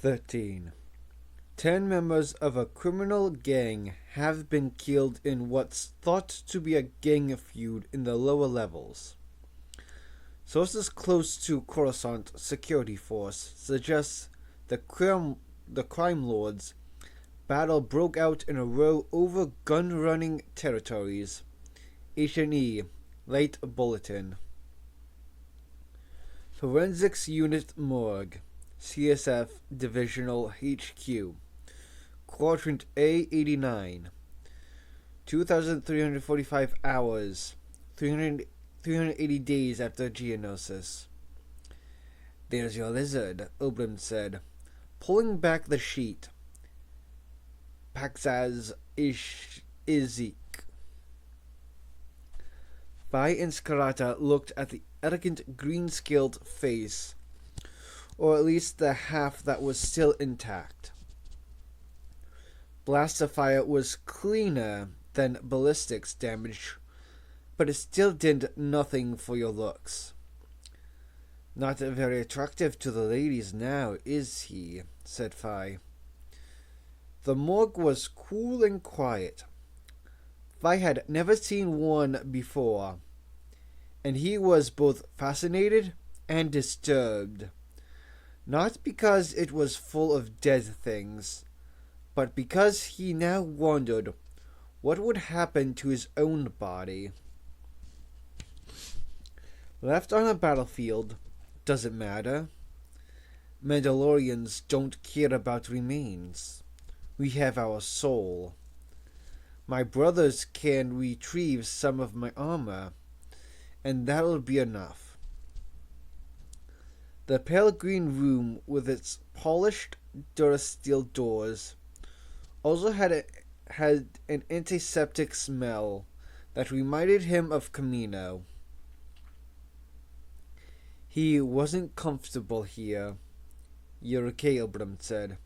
13. 10 members of a criminal gang have been killed in what's thought to be a gang feud in the lower levels. Sources close to Coruscant security force suggest the crime lords battle broke out in a row over gun-running territories. H&E Late Bulletin. Forensics Unit Morgue, CSF Divisional HQ, Quadrant A89, 2,345 hours, 380 days after Geonosis. There's your lizard, Oberyn said, pulling back the sheet. Paxaz Izik. Vi and Skarata looked at the elegant green-scaled face, or at least the half that was still intact. Blastifier was cleaner than ballistics damage, but it still did nothing for your looks. Not very attractive to the ladies now, is he? Said Vi. The morgue was cool and quiet. Vi had never seen one before, and he was both fascinated and disturbed. Not because it was full of dead things, but because he now wondered what would happen to his own body. Left on a battlefield, does it matter? Mandalorians don't care about remains. We have our soul. My brothers can retrieve some of my armor, and that'll be enough. The pale green room with its polished durasteel doors also had an antiseptic smell that reminded him of Commando. He wasn't comfortable here. You're okay, Oberyn said.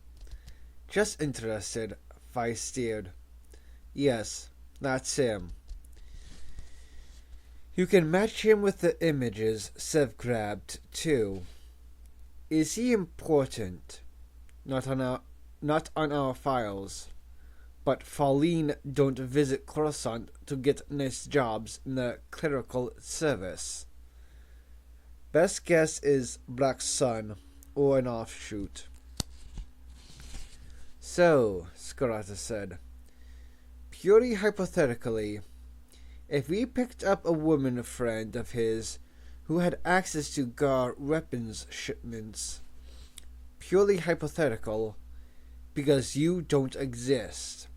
Just interested, Vi stared. Yes, that's him. You can match him with the images Sev grabbed, too. Is he important? Not on our files. But Falleen don't visit Coruscant to get nice jobs in the clerical service. Best guess is Black Sun, or an offshoot. So, Skarata said, purely hypothetically, if we picked up a woman friend of his who had access to Gar weapons shipments, purely hypothetical, because you don't exist.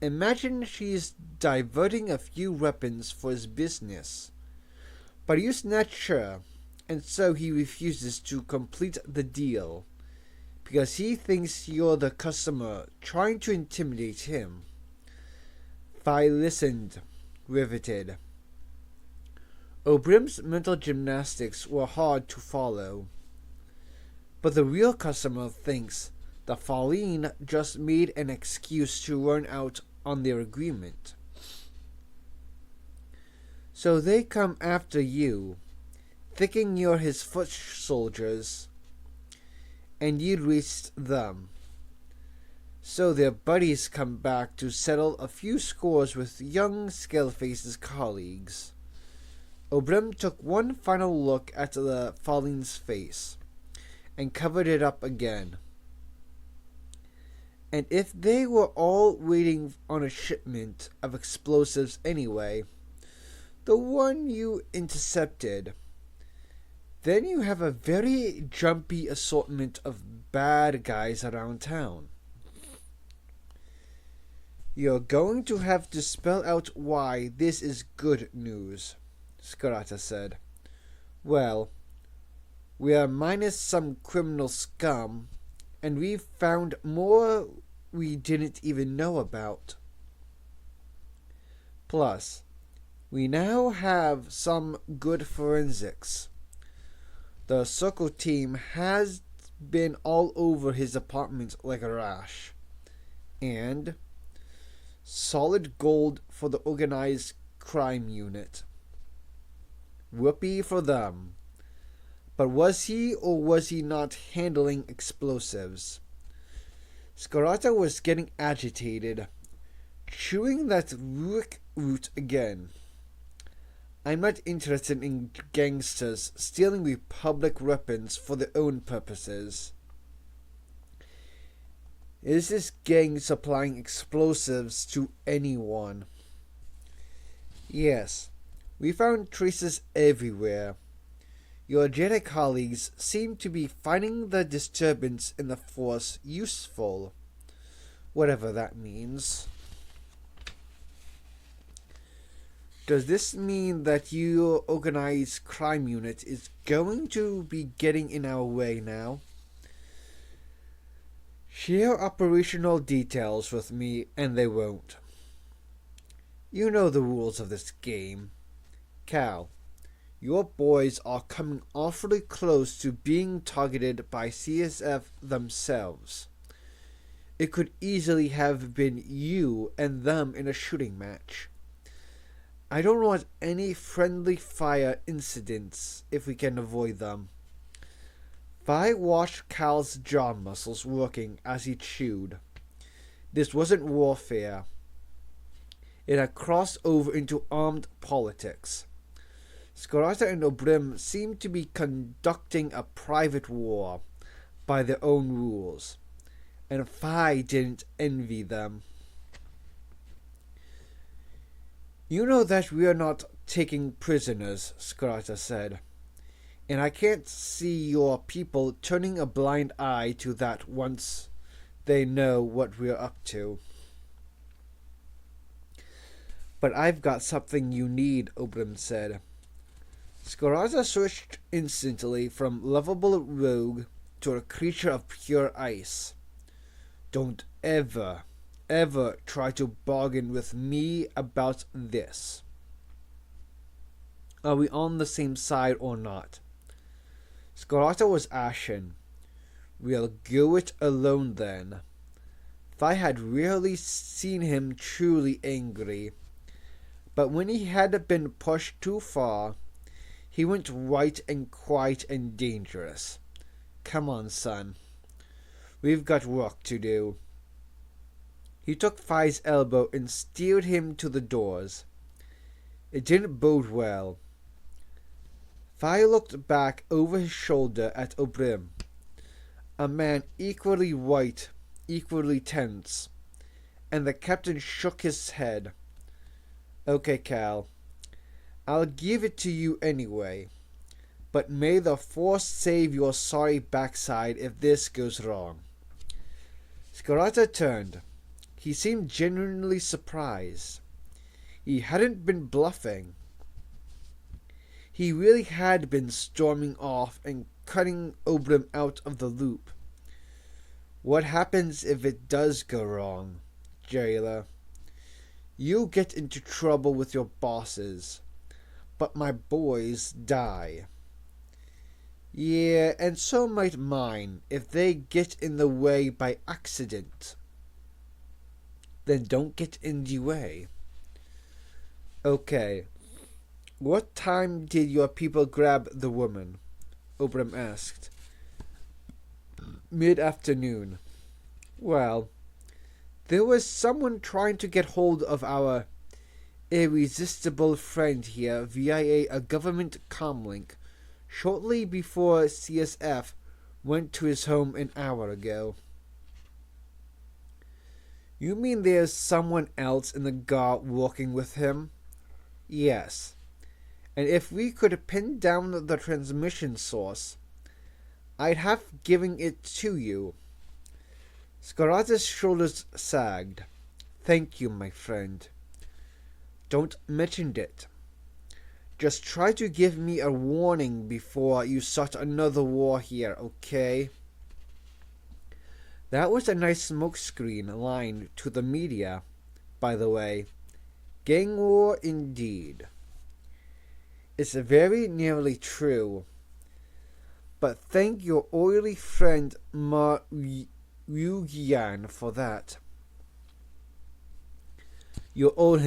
Imagine she's diverting a few weapons for his business, but you snatch her, and so he refuses to complete the deal, because he thinks you're the customer trying to intimidate him. Vi listened, riveted. Oberyn's mental gymnastics were hard to follow. But the real customer thinks that Falleen just made an excuse to run out on their agreement. So they come after you, thinking you're his foot soldiers, and you reached them. So their buddies come back to settle a few scores with young Scaleface's colleagues. Oberyn took one final look at the Falleen's face, and covered it up again. And if they were all waiting on a shipment of explosives anyway, the one you intercepted, then you have a very jumpy assortment of bad guys around town. You're going to have to spell out why this is good news, Skarata said. Well, we are minus some criminal scum, and we've found more we didn't even know about. Plus, we now have some good forensics. The Circle team has been all over his apartment like a rash. And solid gold for the organized crime unit. Whoopee for them. But was he or was he not handling explosives? Scarata was getting agitated, chewing that root again. I'm not interested in gangsters stealing Republic weapons for their own purposes. Is this gang supplying explosives to anyone? Yes, we found traces everywhere. Your Jedi colleagues seem to be finding the disturbance in the Force useful, whatever that means. Does this mean that your organized crime unit is going to be getting in our way now? Share operational details with me and they won't. You know the rules of this game. Cal, your boys are coming awfully close to being targeted by CSF themselves. It could easily have been you and them in a shooting match. I don't want any friendly fire incidents if we can avoid them. Vi watched Cal's jaw muscles working as he chewed. This wasn't warfare. It had crossed over into armed politics. Scarata and Obrim seemed to be conducting a private war by their own rules, and Vi didn't envy them. You know that we are not taking prisoners, Scarata said, and I can't see your people turning a blind eye to that once they know what we're up to. But I've got something you need, Obrim said. Scarata switched instantly from lovable rogue to a creature of pure ice. Don't ever try to bargain with me about this. Are we on the same side or not? Scarata was ashen. We'll go it alone then. I had rarely seen him truly angry, but when he had been pushed too far, he went right and quiet and dangerous. Come on, son. We've got work to do. He took Vi's elbow and steered him to the doors. It didn't bode well. Vi looked back over his shoulder at Obrim, a man equally white, equally tense, and the captain shook his head. Okay, Cal. I'll give it to you anyway, but may the Force save your sorry backside if this goes wrong. Scarata turned. He seemed genuinely surprised. He hadn't been bluffing. He really had been storming off and cutting Obrim out of the loop. What happens if it does go wrong, jailer? You get into trouble with your bosses, but my boys die. Yeah, and so might mine if they get in the way by accident. Then don't get in the way. Okay. What time did your people grab the woman? Obrim asked. Mid-afternoon. Well, there was someone trying to get hold of our irresistible friend here via a government comlink shortly before CSF went to his home an hour ago. You mean there's someone else in the guard working with him? Yes. And if we could pin down the transmission source, I'd have given it to you. Scarata's shoulders sagged. Thank you, my friend. Don't mention it. Just try to give me a warning before you start another war here, okay? That was a nice smokescreen line to the media, by the way. Gang war indeed. It's very nearly true. But thank your oily friend Ma Yugian for that. You'll owe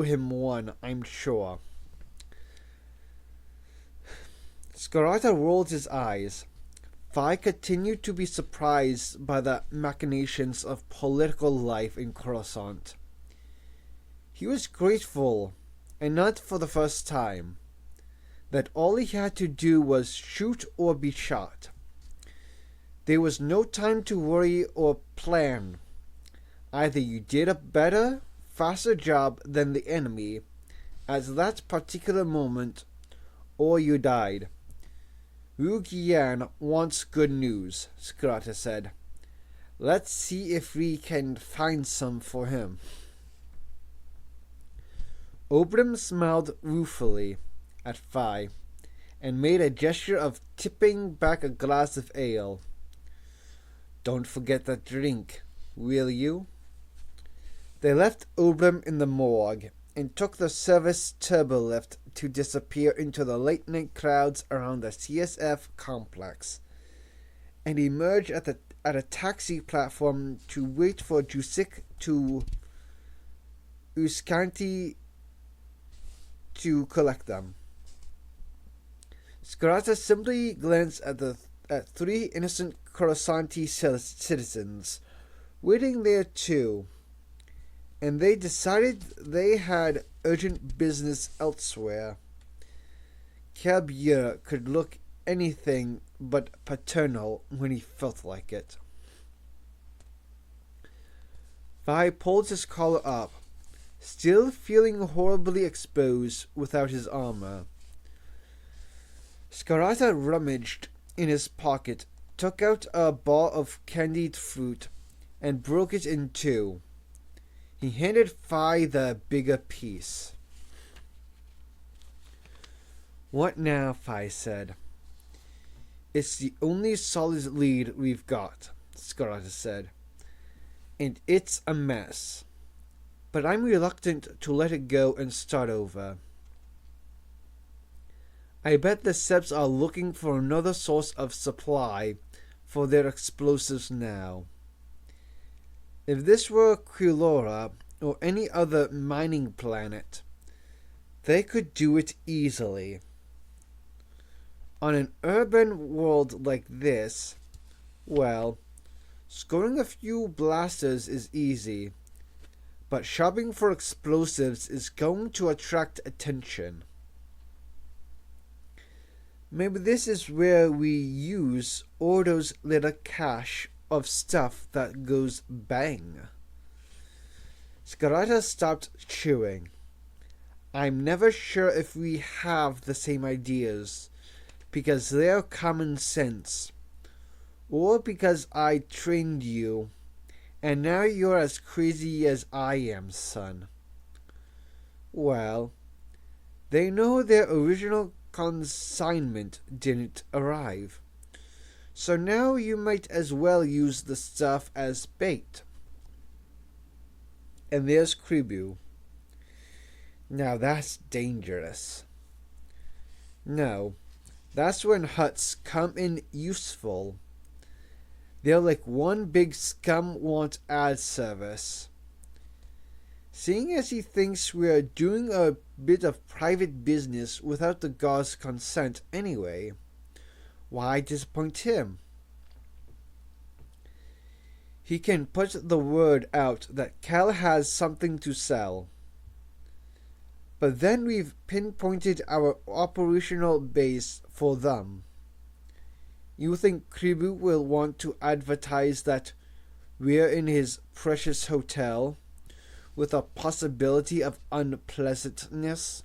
him one, I'm sure. Scarata rolled his eyes. Vi continued to be surprised by the machinations of political life in Coruscant. He was grateful, and not for the first time, that all he had to do was shoot or be shot. There was no time to worry or plan. Either you did a better, faster job than the enemy at that particular moment, or you died. Wu Gian wants good news, Scarata said. Let's see if we can find some for him. Obram smiled ruefully at Vi and made a gesture of tipping back a glass of ale. Don't forget that drink, will you? They left Obram in the morgue and took the service turbolift to disappear into the late-night crowds around the CSF complex, and emerged at a taxi platform to wait for Jusik to Uskanti to collect them. Scarata simply glanced at three innocent Coruscanti citizens waiting there too, and they decided they had urgent business elsewhere. Kabir could look anything but paternal when he felt like it. Vi pulled his collar up, still feeling horribly exposed without his armor. Scarata rummaged in his pocket, took out a bar of candied fruit, and broke it in two. He handed Vi the bigger piece. What now? Vi said. It's the only solid lead we've got, Scarata said, and it's a mess. But I'm reluctant to let it go and start over. I bet the Seps are looking for another source of supply for their explosives now. If this were Quilora or any other mining planet, they could do it easily. On an urban world like this, well, scoring a few blasters is easy, but shopping for explosives is going to attract attention. Maybe this is where we use Ordo's little cache of stuff that goes bang. Scarata stopped chewing. I'm never sure if we have the same ideas, because they're common sense, or because I trained you, and now you're as crazy as I am, son. Well, they know their original consignment didn't arrive, so now you might as well use the stuff as bait. And there's Kribu. Now that's dangerous. No, that's when huts come in useful. They're like one big scum want ad service. Seeing as he thinks we're doing a bit of private business without the guard's consent anyway, why disappoint him? He can put the word out that Cal has something to sell. But then we've pinpointed our operational base for them. You think Kribu will want to advertise that we're in his precious hotel, with a possibility of unpleasantness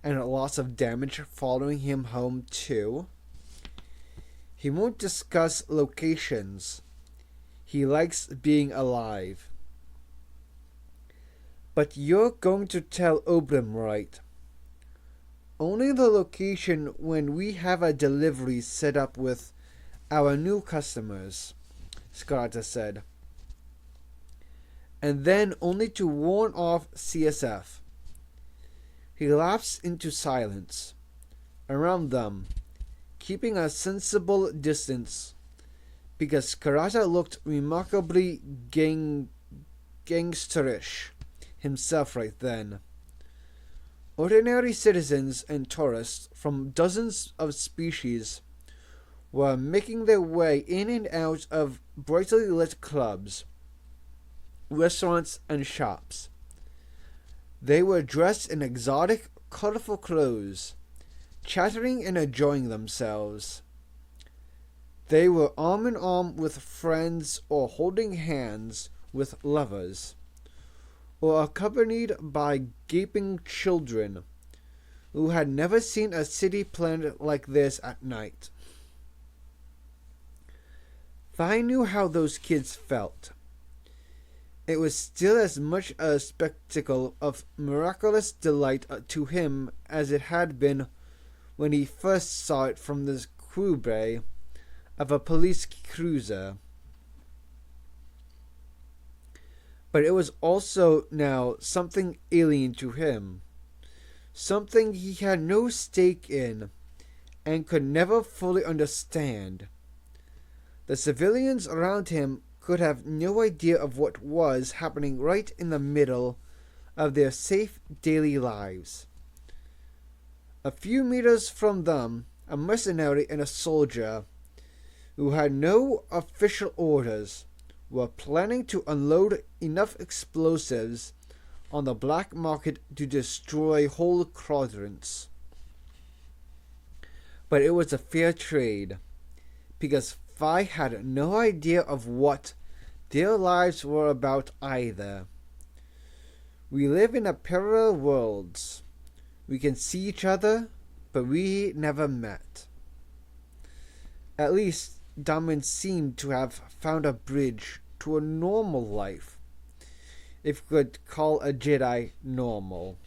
and a loss of damage following him home too? He won't discuss locations. He likes being alive. But you're going to tell Obram, right? Only the location when we have a delivery set up with our new customers, Scarata said. And then only to warn off CSF. He lapsed into silence. Around them, keeping a sensible distance, because Scarata looked remarkably gangsterish himself right then. Ordinary citizens and tourists from dozens of species were making their way in and out of brightly lit clubs, restaurants, and shops. They were dressed in exotic, colorful clothes, chattering and enjoying themselves. They were arm in arm with friends or holding hands with lovers, or accompanied by gaping children who had never seen a city planned like this at night. Vi knew how those kids felt. It was still as much a spectacle of miraculous delight to him as it had been when he first saw it from the crew bay of a police cruiser. But it was also now something alien to him, something he had no stake in and could never fully understand. The civilians around him could have no idea of what was happening right in the middle of their safe daily lives. A few meters from them, a mercenary and a soldier, who had no official orders, were planning to unload enough explosives on the black market to destroy whole quadrants. But it was a fair trade, because Vi had no idea of what their lives were about either. We live in a parallel worlds. We can see each other, but we never met. At least, Damen seemed to have found a bridge to a normal life, if you could call a Jedi normal.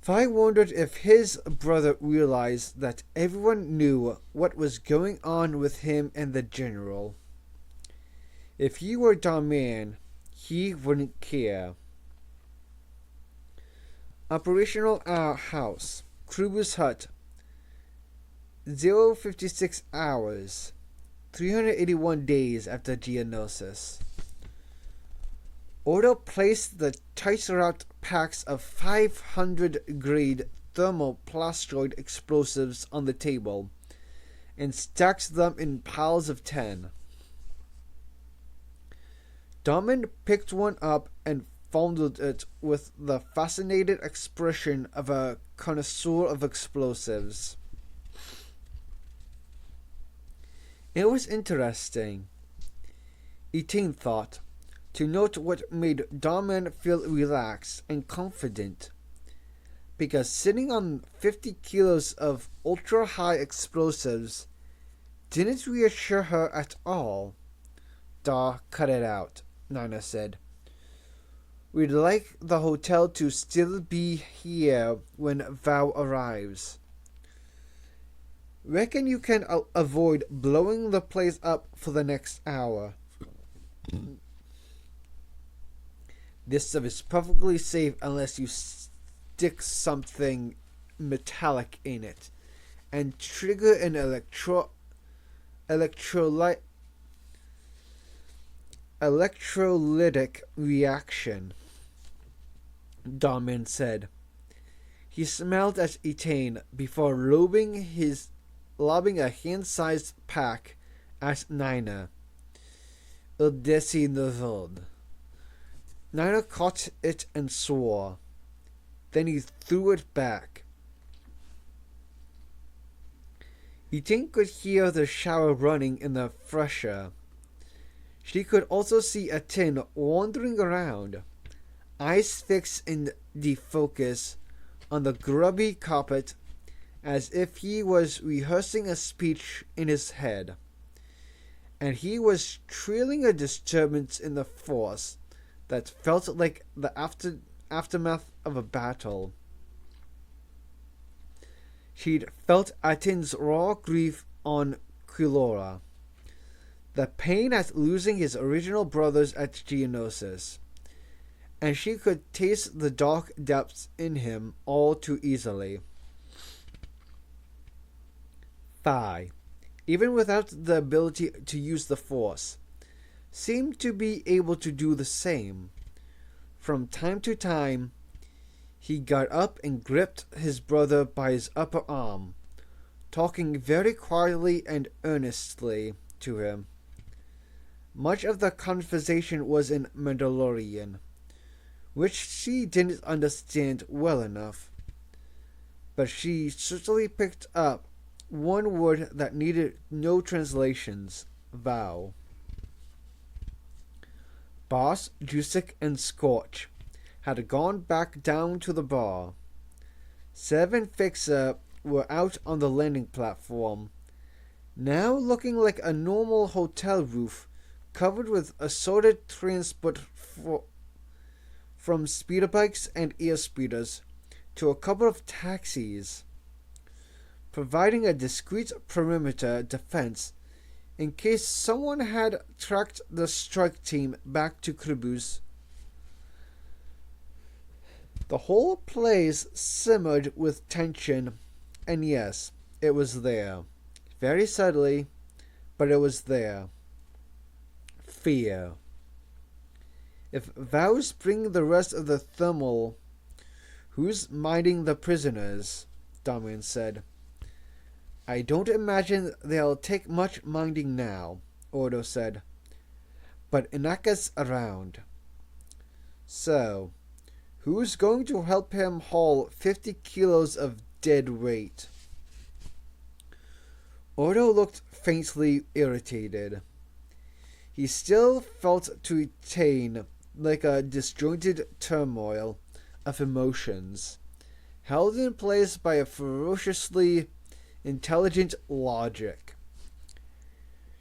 Vi wondered if his brother realized that everyone knew what was going on with him and the general. If he were Damen, he wouldn't care. Operational house, Kruger's hut, 056 hours, 381 days after geonosis. Odo placed the tight-wrapped packs of 500-grade thermoplastoid explosives on the table and stacked them in piles of 10. Damen picked one up and fondled it with the fascinated expression of a connoisseur of explosives. It was interesting, Etain thought, to note what made Damen feel relaxed and confident, because sitting on 50 kilos of ultra-high explosives didn't reassure her at all. "Da, cut it out," Nina said. "We'd like the hotel to still be here when Val arrives. Reckon you can avoid blowing the place up for the next hour. This stuff is perfectly safe unless you stick something metallic in it and trigger an electrolytic reaction," Damen said. He smiled at Etain before lobbing a hand-sized pack at Nina. "Udesi Navod." Nina caught it and swore. Then he threw it back. Etain could hear the shower running in the fresher. She could also see a tin wandering around, eyes fixed in defocus on the grubby carpet as if he was rehearsing a speech in his head. And he was trailing a disturbance in the force that felt like the aftermath of a battle. She'd felt Eitain's raw grief on Quilora, the pain at losing his original brothers at Geonosis, and she could taste the dark depths in him all too easily. Vi, even without the ability to use the Force, seemed to be able to do the same. From time to time, He got up and gripped his brother by his upper arm, talking very quietly and earnestly to him. Much of the conversation was in Mandalorian, which she didn't understand well enough, but she certainly picked up one word that needed no translations: vow. Boss, Jusik, and Scorch had gone back down to the bar. Sev and Fixer were out on the landing platform, now looking like a normal hotel roof covered with assorted transport from speeder bikes and air speeders to a couple of taxis, providing a discreet perimeter defense in case someone had tracked the strike team back to Kribus. The whole place simmered with tension, and yes, it was there. Very subtly, but it was there. Fear. If vows bring the rest of the thermal, who's minding the prisoners? Damian said. I don't imagine they'll take much minding now, Ordo said. But Inaka's around. So, who's going to help him haul 50 kilos of dead weight? Ordo looked faintly irritated. He still felt to retain like a disjointed turmoil of emotions, held in place by a ferociously intelligent logic.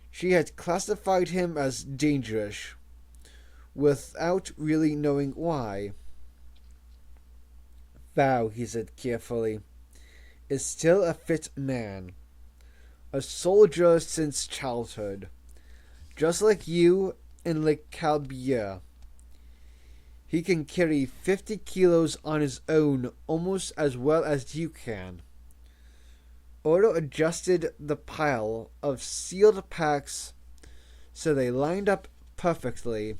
She had classified him as dangerous, without really knowing why. Vow, he said carefully, is still a fit man. A soldier since childhood. Just like you and like Calbier. He can carry 50 kilos on his own almost as well as you can. Ordo adjusted the pile of sealed packs so they lined up perfectly,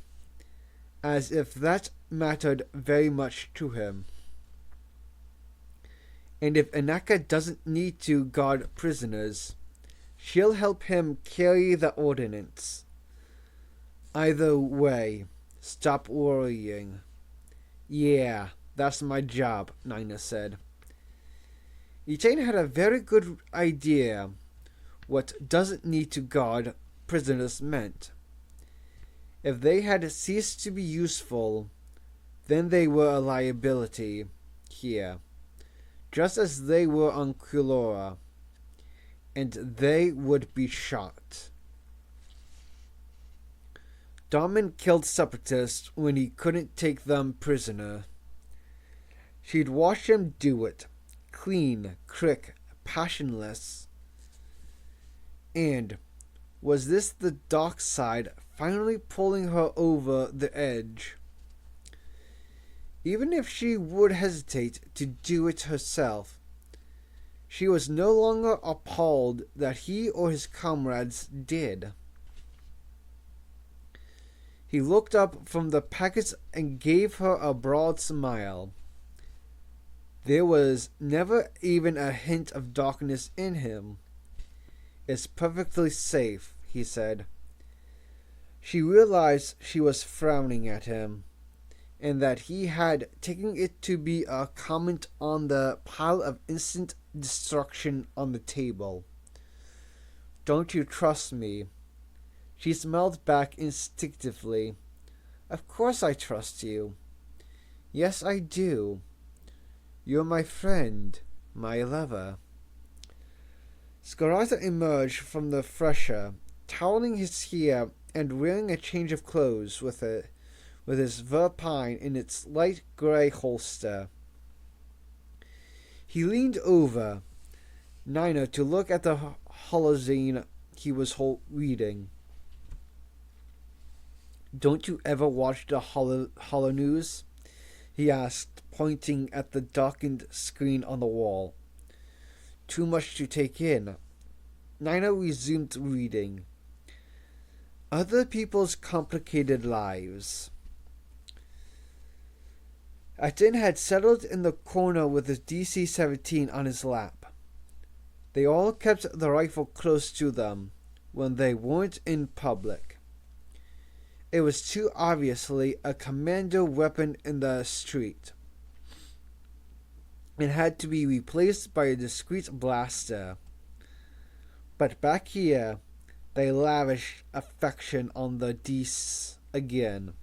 as if that mattered very much to him. And if Inaka doesn't need to guard prisoners, she'll help him carry the ordnance. Either way, stop worrying. Yeah, that's my job, Nina said. Etain had a very good idea what doesn't need to guard prisoners meant. If they had ceased to be useful, then they were a liability here, just as they were on Kulora, and they would be shot. Daman killed separatists when he couldn't take them prisoner. She'd watched him do it, clean, quick, passionless. And was this the dark side finally pulling her over the edge? Even if she would hesitate to do it herself, she was no longer appalled that he or his comrades did. He looked up from the packets and gave her a broad smile. There was never even a hint of darkness in him. It's perfectly safe, he said. She realized she was frowning at him, and that he had taken it to be a comment on the pile of instant destruction on the table. Don't you trust me? She smiled back instinctively. Of course I trust you. Yes, I do. You're my friend, my lover. Scarata emerged from the fresher, toweling his hair and wearing a change of clothes with his verpine in its light grey holster. He leaned over Nina to look at the holozine he was reading. Don't you ever watch the holo news? He asked, pointing at the darkened screen on the wall. Too much to take in. Nina resumed reading. Other people's complicated lives. Atin had settled in the corner with his DC-17 on his lap. They all kept the rifle close to them when they weren't in public. It was too obviously a commando weapon in the street. It had to be replaced by a discreet blaster. But back here, they lavished affection on the Dece again.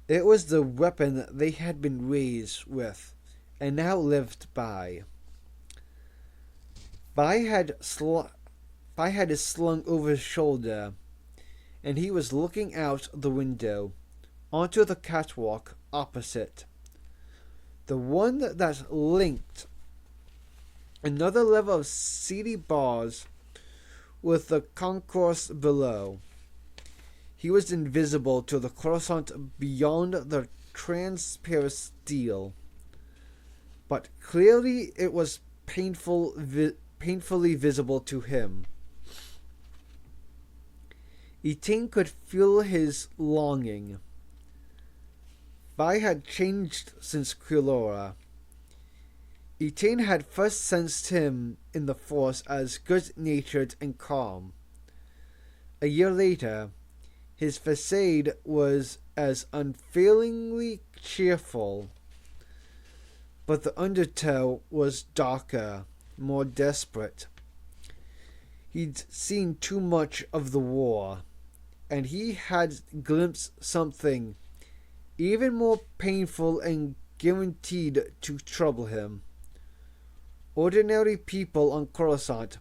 It was the weapon they had been raised with and now lived by. Vi had it slung over his shoulder, and he was looking out the window onto the catwalk opposite, the one that linked another level of seedy bars with the concourse below. He was invisible to the croissant beyond the transparent steel, but clearly it was painfully visible to him. Etain could feel his longing. Vi had changed since Quilora. Etain had first sensed him in the Force as good-natured and calm. A year later, his facade was as unfailingly cheerful, but the undertow was darker, more desperate. He'd seen too much of the war, and he had glimpsed something even more painful and guaranteed to trouble him. Ordinary people on Coruscant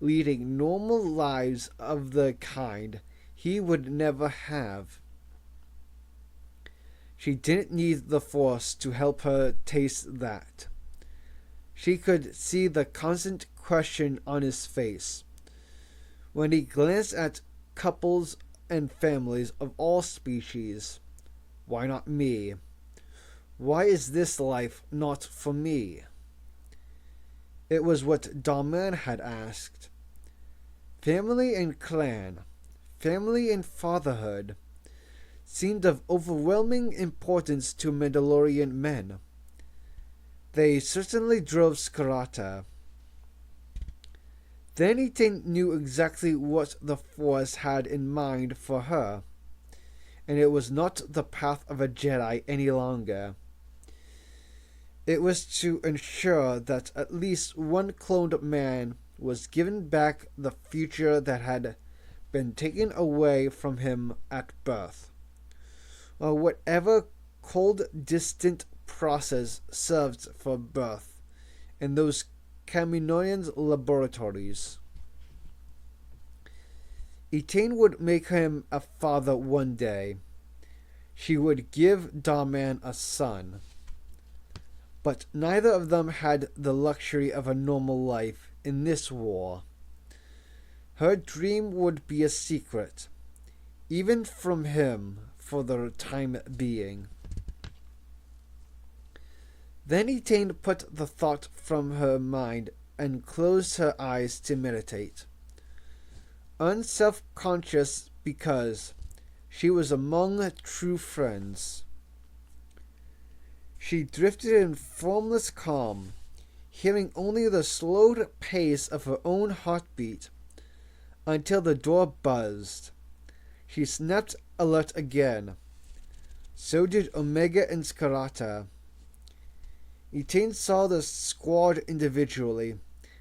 leading normal lives of the kind he would never have. She didn't need the Force to help her taste that. She could see the constant question on his face when he glanced at couples and families of all species. Why not me? Why is this life not for me? It was what Darman had asked. Family and clan, family and fatherhood, seemed of overwhelming importance to Mandalorian men. They certainly drove Scarata. Then Etain knew exactly what the Force had in mind for her, and it was not the path of a Jedi any longer. It was to ensure that at least one cloned man was given back the future that had been taken away from him at birth, or whatever cold, distant process served for birth in those Kaminoans' laboratories. Etain would make him a father one day. She would give Darman a son. But neither of them had the luxury of a normal life in this war. Her dream would be a secret, even from him, for the time being. Then Etain put the thought from her mind and closed her eyes to meditate. Unself-conscious because she was among true friends. She drifted in formless calm, hearing only the slowed pace of her own heartbeat, until the door buzzed. She snapped alert again. So did Omega and Scarata. Etain saw the squad individually,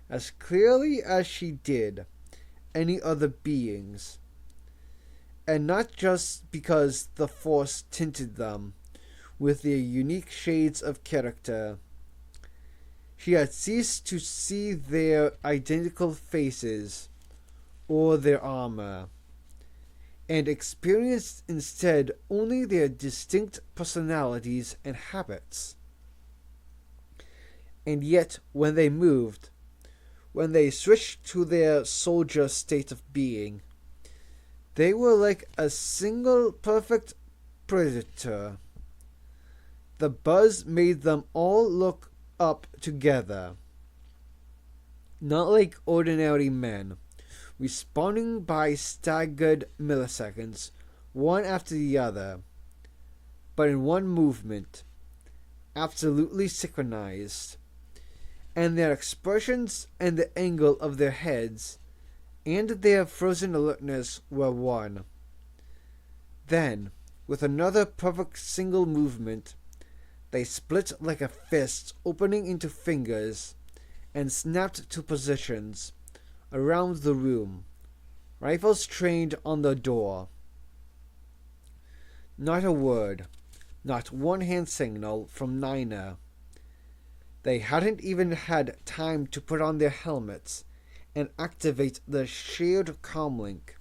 as clearly as she did any other beings. And not just because the Force tinted them with their unique shades of character. She had ceased to see their identical faces or their armor, and experienced instead only their distinct personalities and habits. And yet, when they moved, when they switched to their soldier state of being, they were like a single perfect predator. The buzz made them all look up together, not like ordinary men, responding by staggered milliseconds, one after the other, but in one movement, absolutely synchronized, and their expressions and the angle of their heads and their frozen alertness were one. Then, with another perfect single movement, they split like a fist opening into fingers and snapped to positions around the room, rifles trained on the door. Not a word, not one hand signal from Nina. They hadn't even had time to put on their helmets and activate the shared comlink.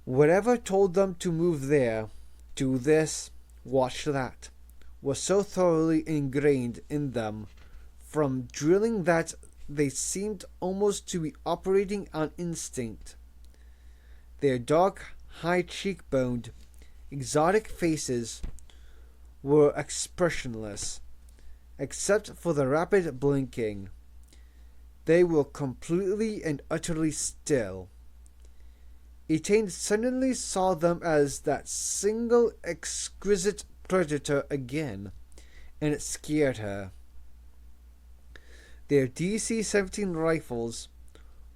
Whatever told them to move there, do this, watch that, was so thoroughly ingrained in them from drilling that they seemed almost to be operating on instinct. Their dark, high cheekboned, exotic faces were expressionless, except for the rapid blinking. They were completely and utterly still. Etain suddenly saw them as that single exquisite predator again, and it scared her. Their DC-17 rifles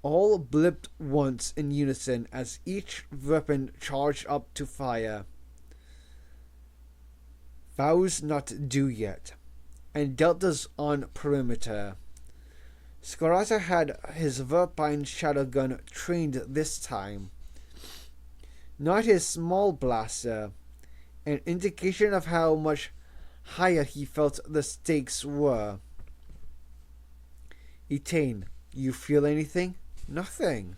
all blipped once in unison as each weapon charged up to fire. Vow's not due yet, and Delta's on perimeter. Scarata had his Verpine shadow gun trained this time. Not his small blaster, an indication of how much higher he felt the stakes were. Etain, you feel anything? Nothing.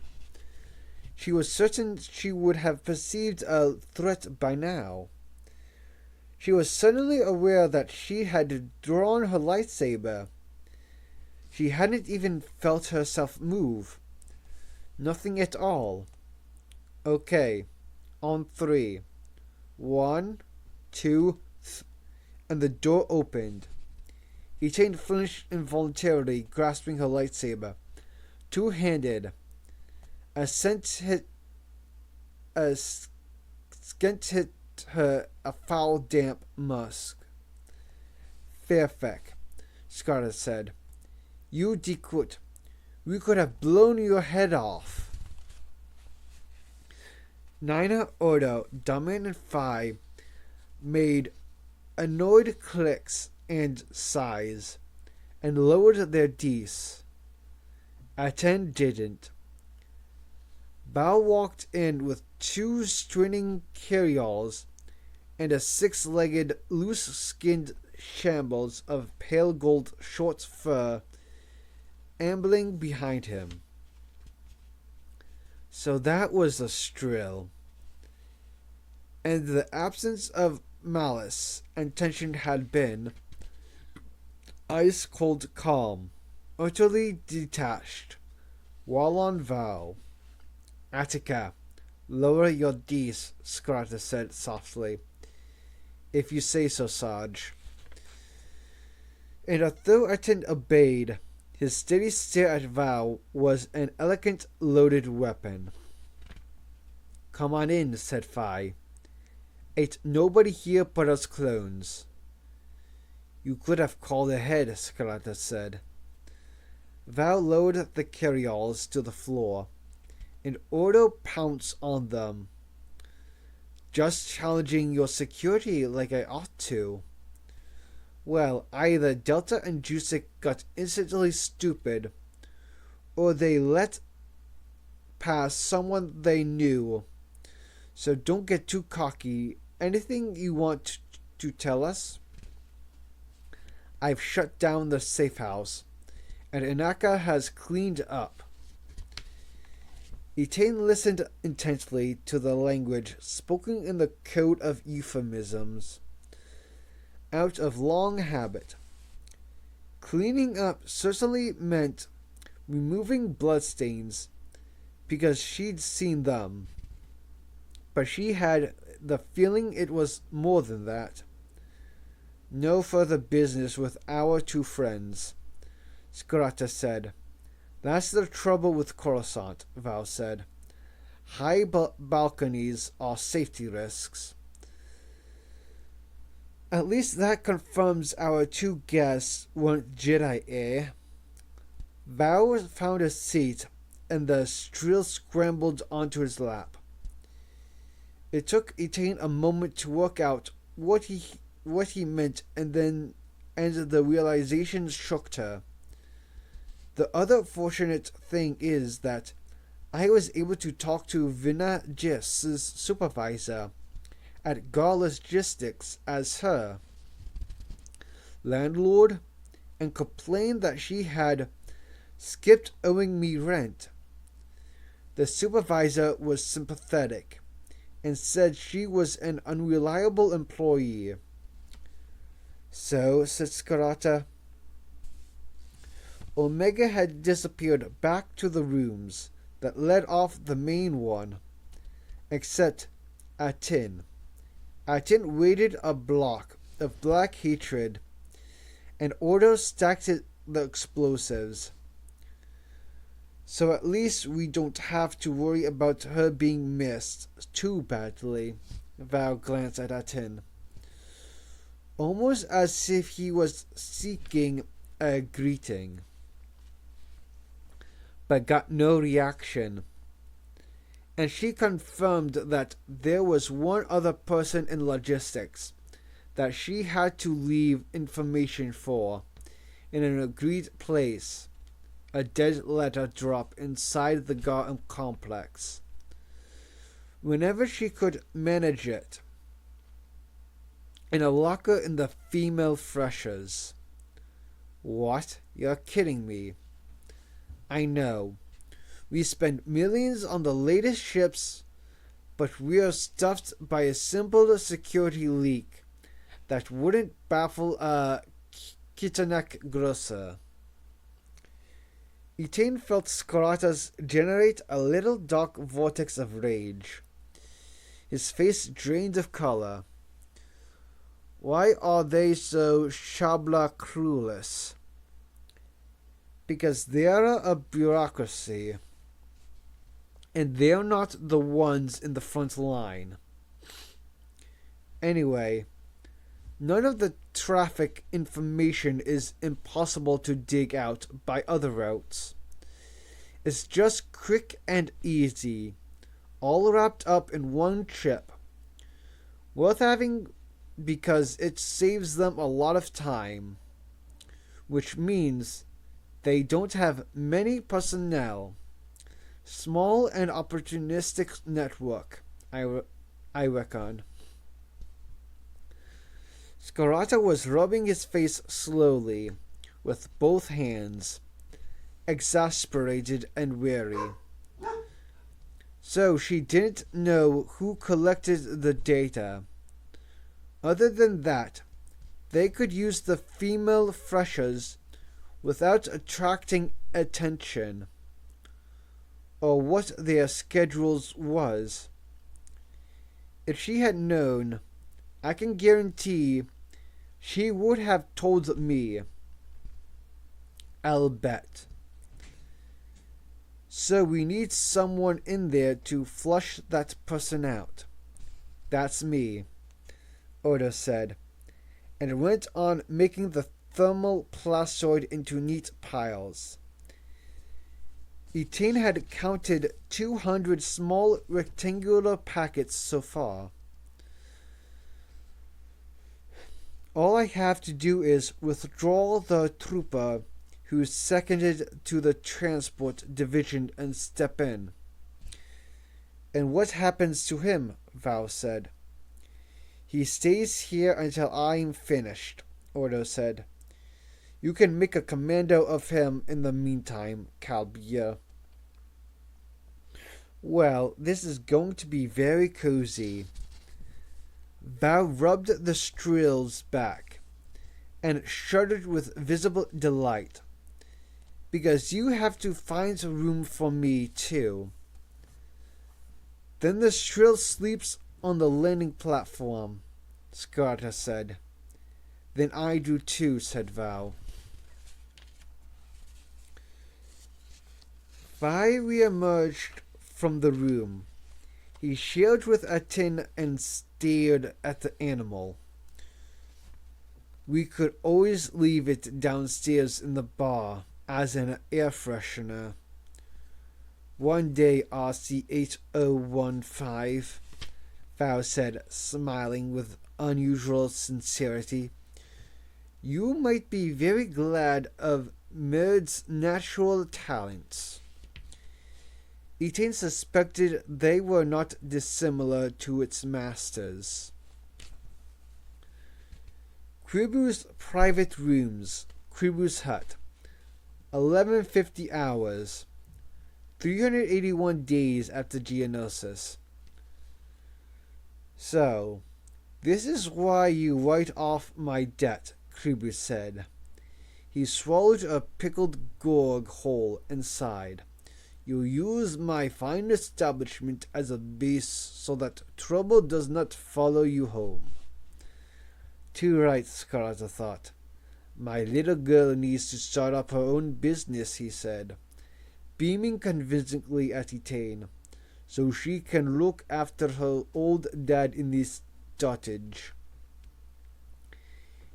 She was certain she would have perceived a threat by now. She was suddenly aware that she had drawn her lightsaber. She hadn't even felt herself move. Nothing at all. Okay, on 3. 1, 2, and the door opened. Etain flinched involuntarily, grasping her lightsaber, two-handed. A scent hit her, a foul, damp musk. Fairfeck, Scarlet said. You decoot. We could have blown your head off. Nina, Odo, Daman, and Phi made annoyed clicks and sighs, and lowered their dice. Aten didn't. Bao walked in with 2 straining carryalls and a 6-legged, loose-skinned shambles of pale gold short fur ambling behind him. So that was the Strill. And the absence of malice and tension had been ice-cold calm, utterly detached, while on Vow. Attica, lower your dice, Scarta said softly. If you say so, Sarge. And although Aten obeyed, his steady stare at Vow was an elegant loaded weapon. Come on in, said Phi. Ain't nobody here but us clones. You could have called ahead, Scarata said. Vow lowered the carryalls to the floor, and Ordo pounced on them. Just challenging your security like I ought to. Well, either Delta and Jusik got instantly stupid, or they let pass someone they knew. So don't get too cocky. Anything you want to tell us? I've shut down the safe house, and Inaka has cleaned up. Etain listened intently to the language spoken in the code of euphemisms, out of long habit. Cleaning up certainly meant removing bloodstains, because she'd seen them. But she had the feeling it was more than that. No further business with our 2 friends, Scarata said. That's the trouble with Coruscant, Vow said. High balconies are safety risks. At least that confirms our two guests weren't Jedi, eh? Val found a seat, and the Strill scrambled onto his lap. It took Etain a moment to work out what he meant, and the realization shook her. The other fortunate thing is that I was able to talk to Vina Jiss's supervisor at Gar Logistics as her landlord and complained that she had skipped owing me rent. The supervisor was sympathetic and said she was an unreliable employee. So, said Scarata. Omega had disappeared back to the rooms that led off the main one, except Atin. Atin waited a block of black hatred, and Ordo stacked the explosives. So at least we don't have to worry about her being missed too badly. Val glanced at Atin, almost as if he was seeking a greeting, but got no reaction. And she confirmed that there was one other person in logistics that she had to leave information for in an agreed place. A dead letter drop inside the garden complex. Whenever she could manage it. In a locker in the female freshers. What? You're kidding me. I know. We spend millions on the latest ships, but we are stuffed by a simple security leak that wouldn't baffle a Kitanek Grosser. Etain felt Scarata's generate a little dark vortex of rage. His face drained of color. Why are they so Shabla clueless? Because they're a bureaucracy, and they're not the ones in the front line. Anyway, none of the traffic information is impossible to dig out by other routes. It's just quick and easy, all wrapped up in one chip. Worth having because it saves them a lot of time, which means they don't have many personnel. Small and opportunistic network, I reckon. Scarata was rubbing his face slowly with both hands, exasperated and weary. So she didn't know who collected the data. Other than that, they could use the female freshers without attracting attention, or what their schedules was. If she had known, I can guarantee she would have told me. I'll bet. So we need someone in there to flush that person out. That's me, Oda said, and went on making the thermal plastoid into neat piles. Etain had counted 200 small rectangular packets so far. All I have to do is withdraw the trooper who's seconded to the transport division and step in. And what happens to him? Val said. He stays here until I'm finished, Ordo said. You can make a commando of him in the meantime, Calbia. Well, this is going to be very cozy. Val rubbed the Strill's back and shuddered with visible delight. Because you have to find room for me, too. Then the Strill sleeps on the landing platform, Scarta said. Then I do too, said Val. Vi re-emerged from the room. He shared with Atin and stared at the animal. We could always leave it downstairs in the bar as an air freshener. One day, RC8015, Val said, smiling with unusual sincerity, you might be very glad of Merd's natural talents. Etain suspected they were not dissimilar to its masters. Kribu's private rooms, Kribu's hut, 1150 hours, 381 days after Geonosis. So, this is why you write off my debt, Kribu said. He swallowed a pickled gorg whole and sighed. You use my fine establishment as a base so that trouble does not follow you home. Too right, Scarata thought. My little girl needs to start up her own business, he said, beaming convincingly at Etain, so she can look after her old dad in this cottage.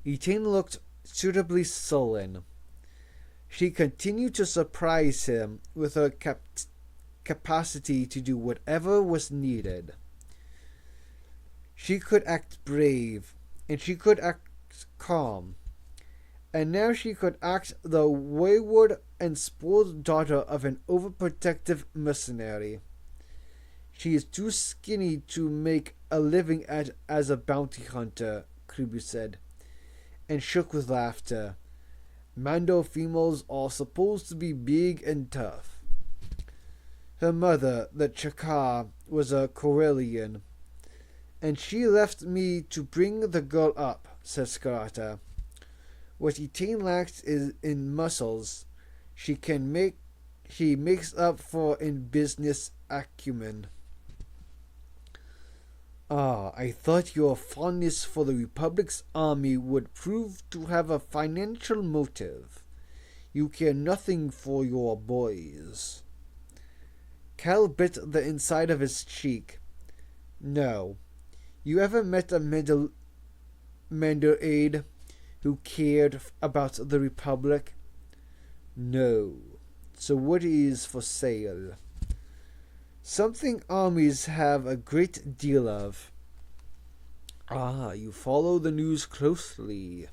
Etain looked suitably sullen. She continued to surprise him with her capacity to do whatever was needed. She could act brave, and she could act calm, and now she could act the wayward and spoiled daughter of an overprotective mercenary. She is too skinny to make a living as a bounty hunter, Kribu said, and shook with laughter. Mando females are supposed to be big and tough. Her mother, the Chakar, was a Corellian, and she left me to bring the girl up, said Scarata. What Etain lacks is in muscles. She makes up for in business acumen. I thought your fondness for the Republic's army would prove to have a financial motive. You care nothing for your boys. Cal bit the inside of his cheek. No. You ever met a Mandarade who cared about the Republic? No. So what is for sale? Something armies have a great deal of. You follow the news closely.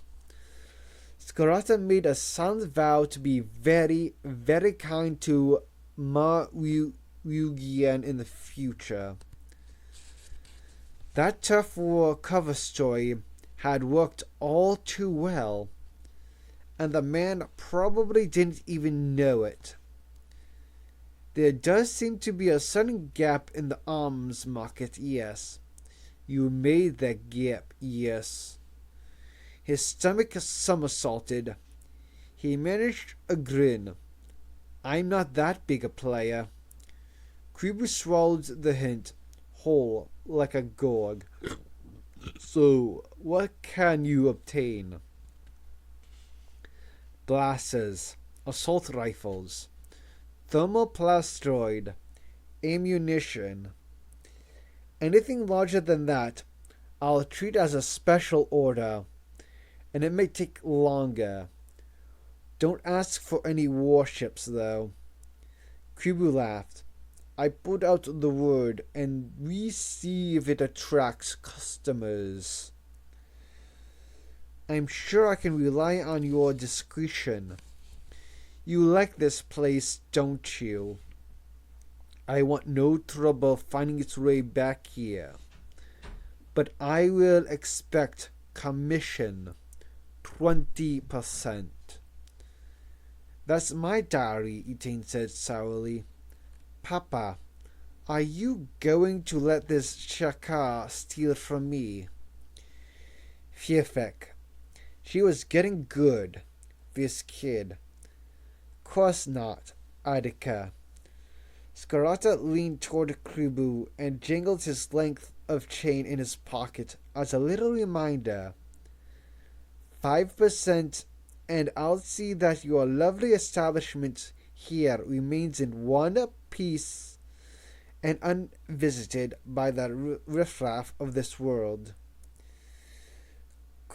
Scarata made a solemn vow to be very, very kind to Ma Ryugian in the future. That tough war cover story had worked all too well, and the man probably didn't even know it. There does seem to be a sudden gap in the arms market, yes. You made that gap, yes. His stomach somersaulted. He managed a grin. I'm not that big a player. Kribu swallowed the hint, whole like a gorg. So, what can you obtain? Blasters, assault rifles, thermoplastoid, ammunition. Anything larger than that, I'll treat as a special order, and it may take longer. Don't ask for any warships, though. Kribu laughed. I put out the word, and we see if it attracts customers. I'm sure I can rely on your discretion. You like this place, don't you? I want no trouble finding its way back here. But I will expect commission, 20%. That's my dowry, Etain said sourly. Papa, are you going to let this Shakar steal from me? Fiefek. She was getting good, this kid. Course not, Adika. Scarata leaned toward Kribu and jingled his length of chain in his pocket as a little reminder. 5%, and I'll see that your lovely establishment here remains in one piece and unvisited by the riffraff of this world.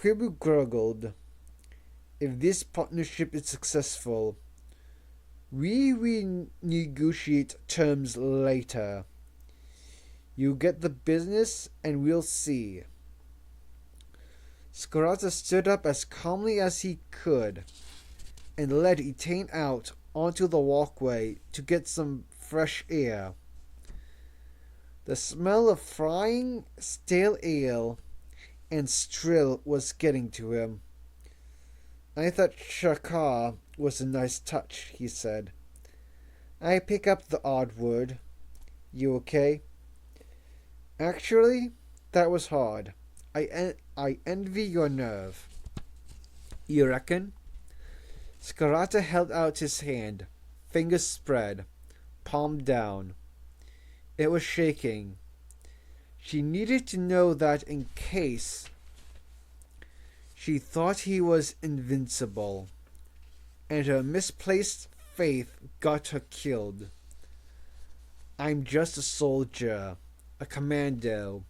Kribu gurgled. If this partnership is successful, we renegotiate terms later. You get the business and we'll see. Scarata stood up as calmly as he could and led Etain out onto the walkway to get some fresh air. The smell of frying stale ale and strill was getting to him. I thought Shakar was a nice touch, he said. I pick up the odd word. You okay? Actually, that was hard. I envy your nerve. You reckon? Scarata held out his hand, fingers spread, palm down. It was shaking. She needed to know that in case she thought he was invincible, and her misplaced faith got her killed. I'm just a soldier, a commando.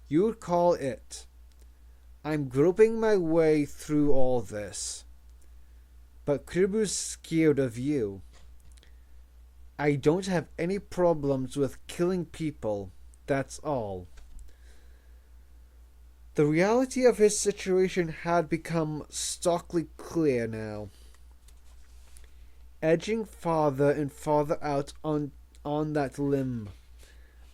You would call it. I'm groping my way through all this. But Kribu's scared of you. I don't have any problems with killing people, that's all. The reality of his situation had become starkly clear now, edging farther and farther out on that limb,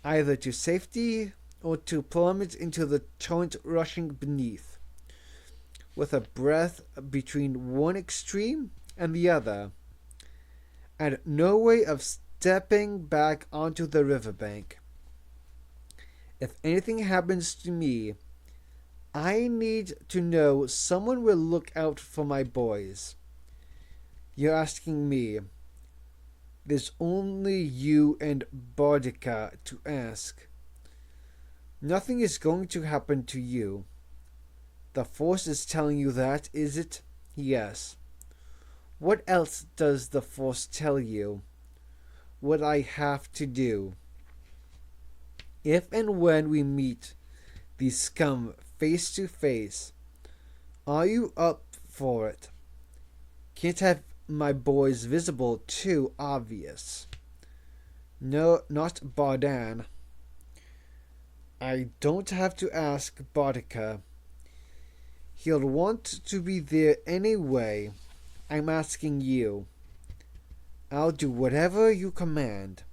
either to safety or to plummet into the torrent rushing beneath, with a breath between one extreme and the other, and no way of stepping back onto the riverbank. If anything happens to me, I need to know someone will look out for my boys. You're asking me. There's only you and Boudica to ask. Nothing is going to happen to you. The Force is telling you that, is it? Yes. What else does the Force tell you? What I have to do. If and when we meet these scum face to face, are you up for it? Can't have my boys visible too obvious. No, not Bardan. I don't have to ask Boudica. He'll want to be there anyway. I'm asking you. I'll do whatever you command.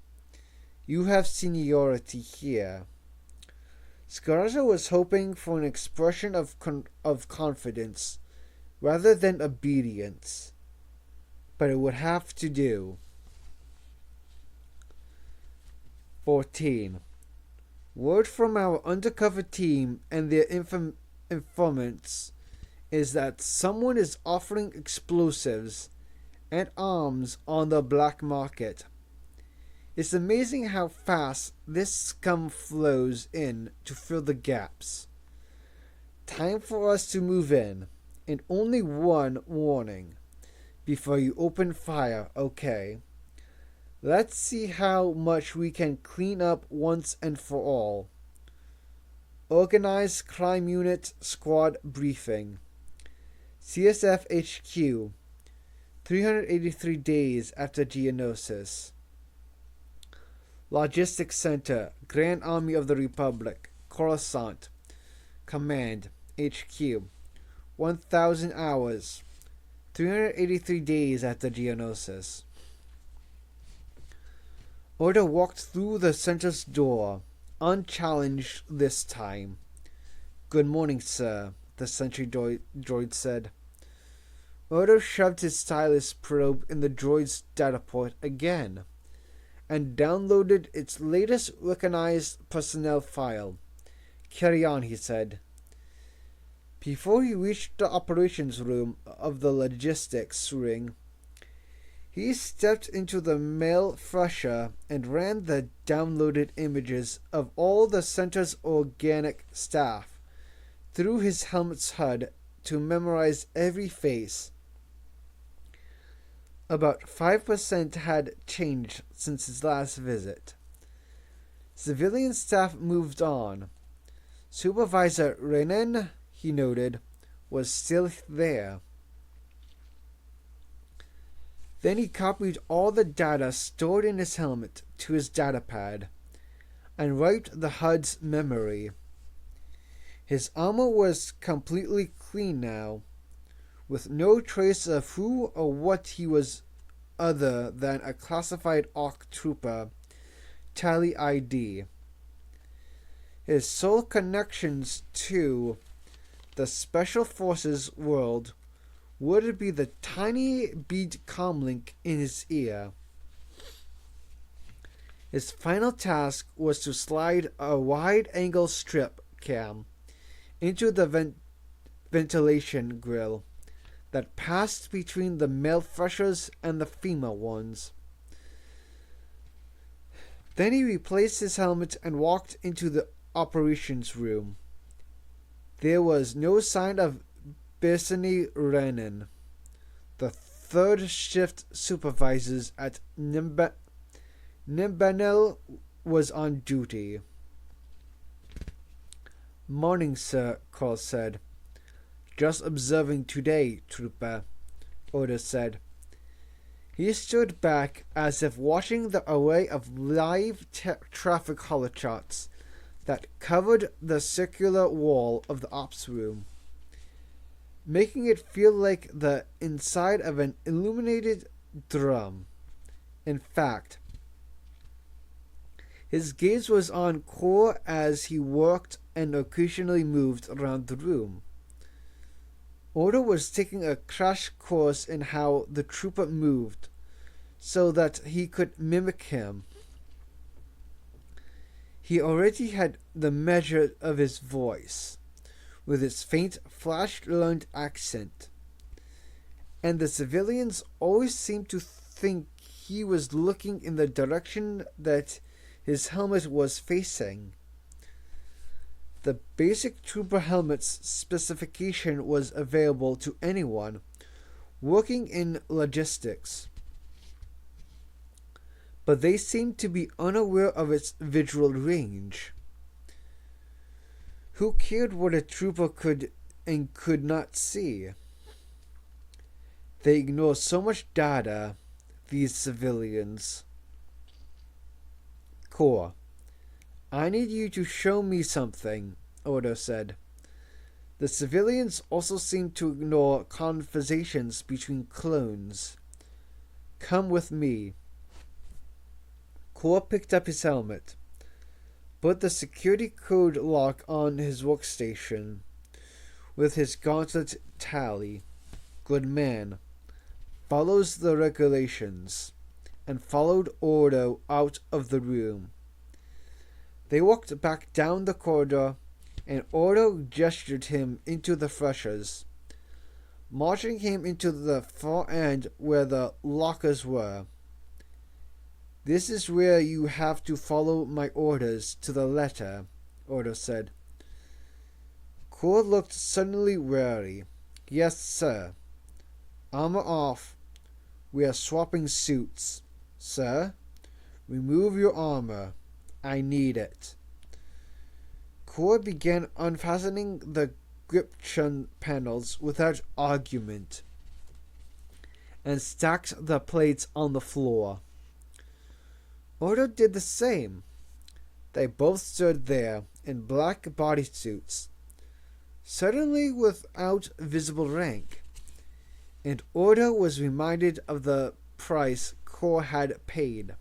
You have seniority here. Scarza was hoping for an expression of confidence rather than obedience, but it would have to do. 14. Word from our undercover team and their informants is that someone is offering explosives and arms on the black market. It's amazing how fast this scum flows in to fill the gaps. Time for us to move in, and only one warning before you open fire, okay? Let's see how much we can clean up once and for all. Organized Crime Unit Squad Briefing. CSF HQ, 383 days after Geonosis. Logistics Center, Grand Army of the Republic, Coruscant. Command, HQ, 1,000 hours, 383 days after Geonosis. Order walked through the center's door, unchallenged this time. Good morning, sir, the sentry droid said. Order shoved his stylus probe in the droid's data port again, and downloaded its latest recognized personnel file. Carry on, he said. Before he reached the operations room of the logistics ring, he stepped into the mail fresher and ran the downloaded images of all the center's organic staff through his helmet's HUD to memorize every face. About 5% had changed since his last visit. Civilian staff moved on. Supervisor Renan, he noted, was still there. Then he copied all the data stored in his helmet to his datapad and wiped the HUD's memory. His armor was completely clean now, with no trace of who or what he was other than a classified ARC trooper, Tally ID. His sole connections to the Special Forces world would be the tiny bead comlink in his ear. His final task was to slide a wide-angle strip cam into the ventilation grill that passed between the male freshers and the female ones. Then he replaced his helmet and walked into the operations room. There was no sign of Bersani Renan, the third shift supervisor at Nimbanel was on duty. "Morning, sir," Cole said. "Just observing today, trooper," Oda said. He stood back as if watching the array of live traffic holotrots that covered the circular wall of the ops room, making it feel like the inside of an illuminated drum. In fact, his gaze was on Core as he worked and occasionally moved around the room. Oda was taking a crash course in how the trooper moved, so that he could mimic him. He already had the measure of his voice, with its faint, flash-learned accent, and the civilians always seemed to think he was looking in the direction that his helmet was facing. The basic trooper helmet's specification was available to anyone working in logistics, but they seemed to be unaware of its visual range. Who cared what a trooper could and could not see? They ignore so much data, these civilians. "Core, I need you to show me something," Oda said. The civilians also seemed to ignore conversations between clones. "Come with me." Core picked up his helmet, put the security code lock on his workstation with his gauntlet Tally, good man, follows the regulations, and followed Odo out of the room. They walked back down the corridor, and Odo gestured him into the freshers, marching him into the far end where the lockers were. "This is where you have to follow my orders to the letter," Odo said. Core looked suddenly wary. "Yes, sir." "Armor off. We are swapping suits. Sir, remove your armor. I need it." Core began unfastening the grip chun panels without argument and stacked the plates on the floor. Odo did the same. They both stood there in black bodysuits, suddenly without visible rank, and Odo was reminded of the price Core had paid.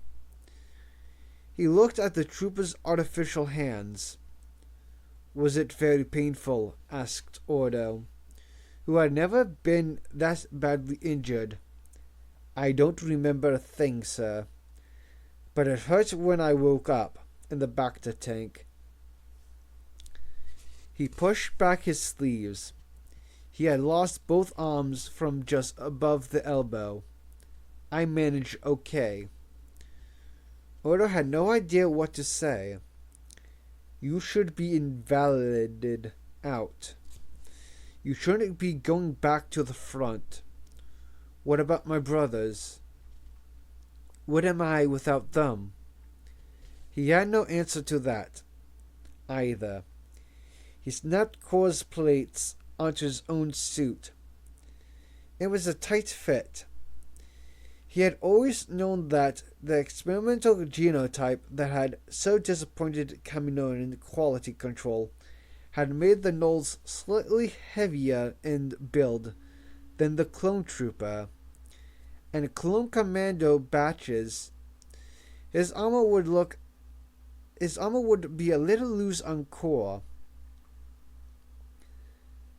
He looked at the trooper's artificial hands. "Was it very painful?" asked Odo, who had never been that badly injured. "I don't remember a thing, sir, but it hurt when I woke up in the Bacta tank." He pushed back his sleeves. He had lost both arms from just above the elbow. "I managed okay." Odo had no idea what to say. "You should be invalided out. You shouldn't be going back to the front. What about my brothers? What am I without them?" He had no answer to that, either. He snapped Core's plates onto his own suit. It was a tight fit. He had always known that the experimental genotype that had so disappointed Commando in quality control had made the gnolls slightly heavier in build than the clone trooper, and clone commando batches. His armor would be a little loose on core.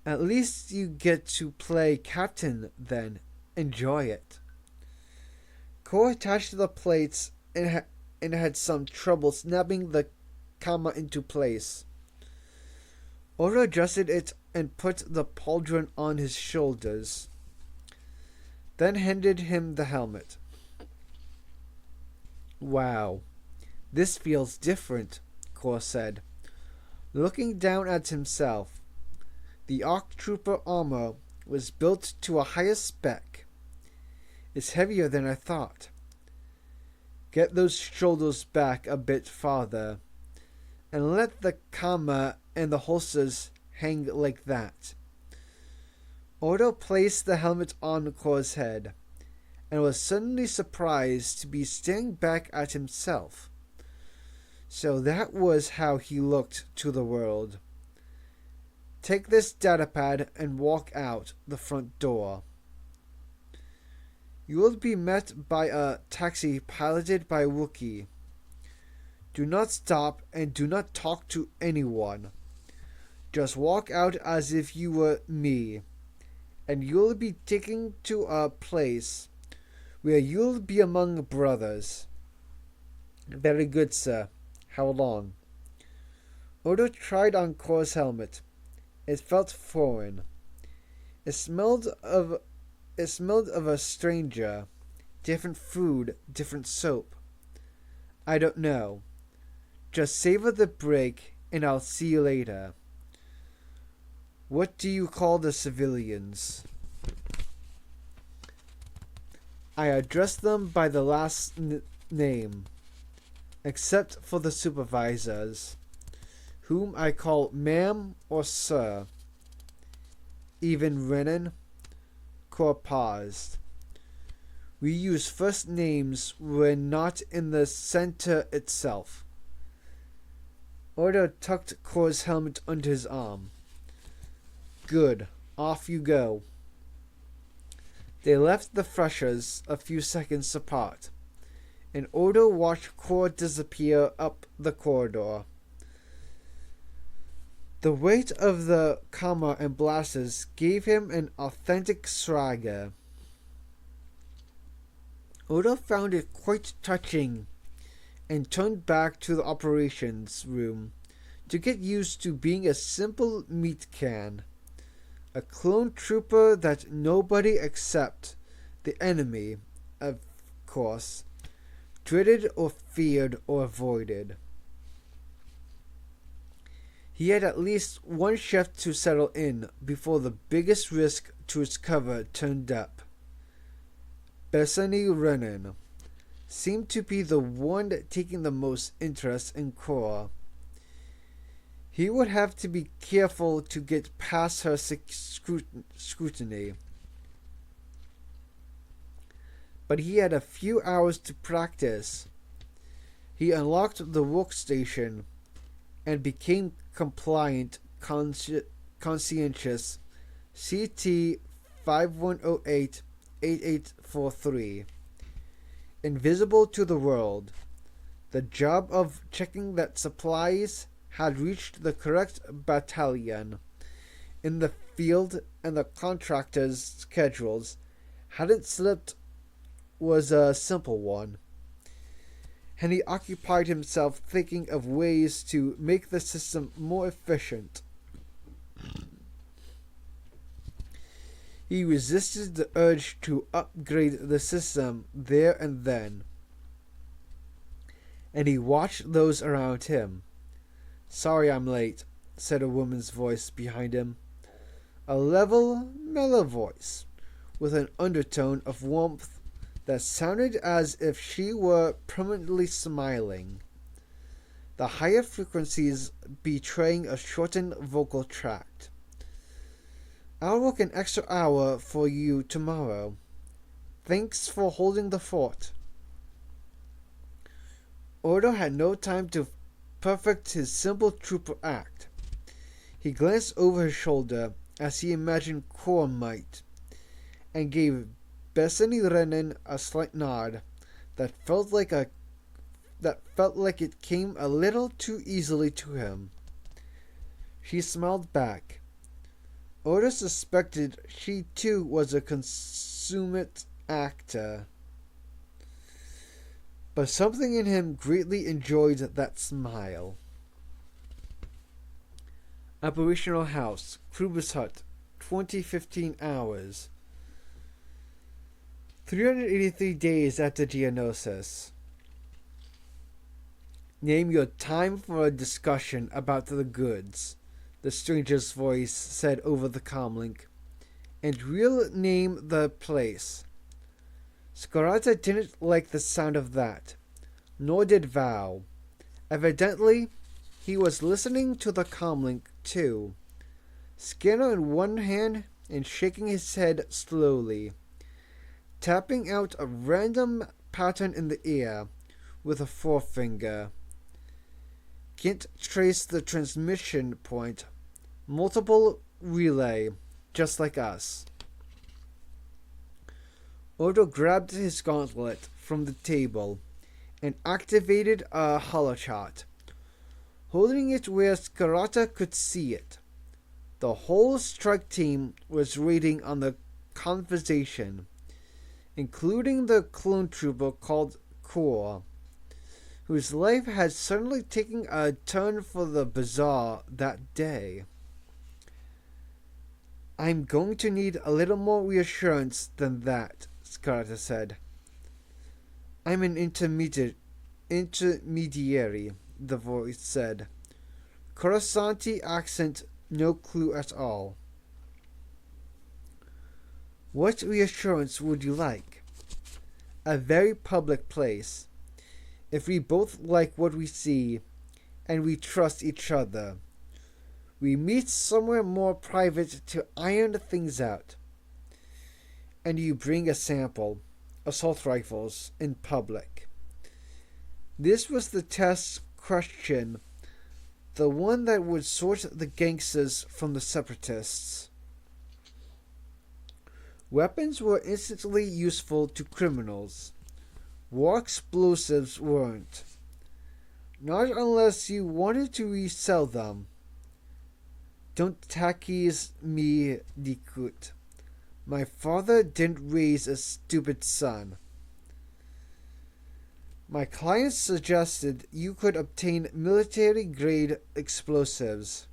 At least you get to play captain then. Enjoy it. Core attached to the plates and had some trouble snapping the comma into place. Odo adjusted it and put the pauldron on his shoulders, then handed him the helmet. Wow, this feels different, Core said, looking down at himself. The ARC Trooper armor was built to a higher spec. It's heavier than I thought. Get those shoulders back a bit farther, and let the comma and the holsters hang like that. Odo placed the helmet on Core's head, and was suddenly surprised to be staring back at himself. So that was how he looked to the world. Take this datapad and walk out the front door. You will be met by a taxi piloted by a Wookiee. Do not stop and do not talk to anyone. Just walk out as if you were me, and you'll be taken to a place where you'll be among brothers. Very good, sir. How long? Odo tried on Core's helmet. It felt foreign. It smelled of a stranger. Different food, different soap. I don't know. Just savor the break, and I'll see you later. What do you call the civilians? I address them by the last name, except for the supervisors, whom I call ma'am or sir. Even Renan? Core paused. We use first names when not in the center itself. Odo tucked Core's helmet under his arm. Good. Off you go. They left the freshers a few seconds apart, and Odo watched Core disappear up the corridor. The weight of the comma and blasters gave him an authentic swagger. Odo found it quite touching and turned back to the operations room to get used to being a simple meat can. A clone trooper that nobody except the enemy, of course, dreaded or feared or avoided. He had at least one shift to settle in before the biggest risk to his cover turned up. Bethany Renan seemed to be the one taking the most interest in Core. He would have to be careful to get past her scrutiny. But he had a few hours to practice. He unlocked the workstation and became compliant, conscientious CT 5108-8843. Invisible to the world. The job of checking that supplies had reached the correct battalion in the field and the contractors' schedules hadn't slipped was a simple one, and he occupied himself thinking of ways to make the system more efficient. He resisted the urge to upgrade the system there and then, and he watched those around him. "Sorry I'm late," said a woman's voice behind him. A level, mellow voice, with an undertone of warmth that sounded as if she were permanently smiling, the higher frequencies betraying a shortened vocal tract. I'll work an extra hour for you tomorrow. Thanks for holding the fort. Odo had no time to perfect his simple trooper act. He glanced over his shoulder as he imagined Kor might, and gave Bethany Renan a slight nod that felt like it came a little too easily to him. She smiled back. Oda suspected she too was a consummate actor, but something in him greatly enjoyed that smile. Operational House, Kruber's Hut, 2015 hours. 383 days after Geonosis. Name your time for a discussion about the goods, the stranger's voice said over the comlink, and we'll name the place. Scarata didn't like the sound of that, nor did Val. Evidently, he was listening to the comlink too, scanner in one hand and shaking his head slowly, tapping out a random pattern in the air with a forefinger. Can't trace the transmission point. Multiple relay, just like us. Odo grabbed his gauntlet from the table and activated a holochart, holding it where Scarata could see it. The whole strike team was waiting on the conversation, including the clone trooper called Kor, whose life had suddenly taken a turn for the bizarre that day. I'm going to need a little more reassurance than that, Scarata said. I'm an intermediary, the voice said. Coruscanti accent, no clue at all. What reassurance would you like? A very public place. If we both like what we see, and we trust each other, we meet somewhere more private to iron things out. And you bring a sample, assault rifles, in public. This was the test question, the one that would sort the gangsters from the separatists. Weapons were instantly useful to criminals. War explosives weren't. Not unless you wanted to resell them. Don't takis me dikut. My father didn't raise a stupid son. My client suggested you could obtain military-grade explosives.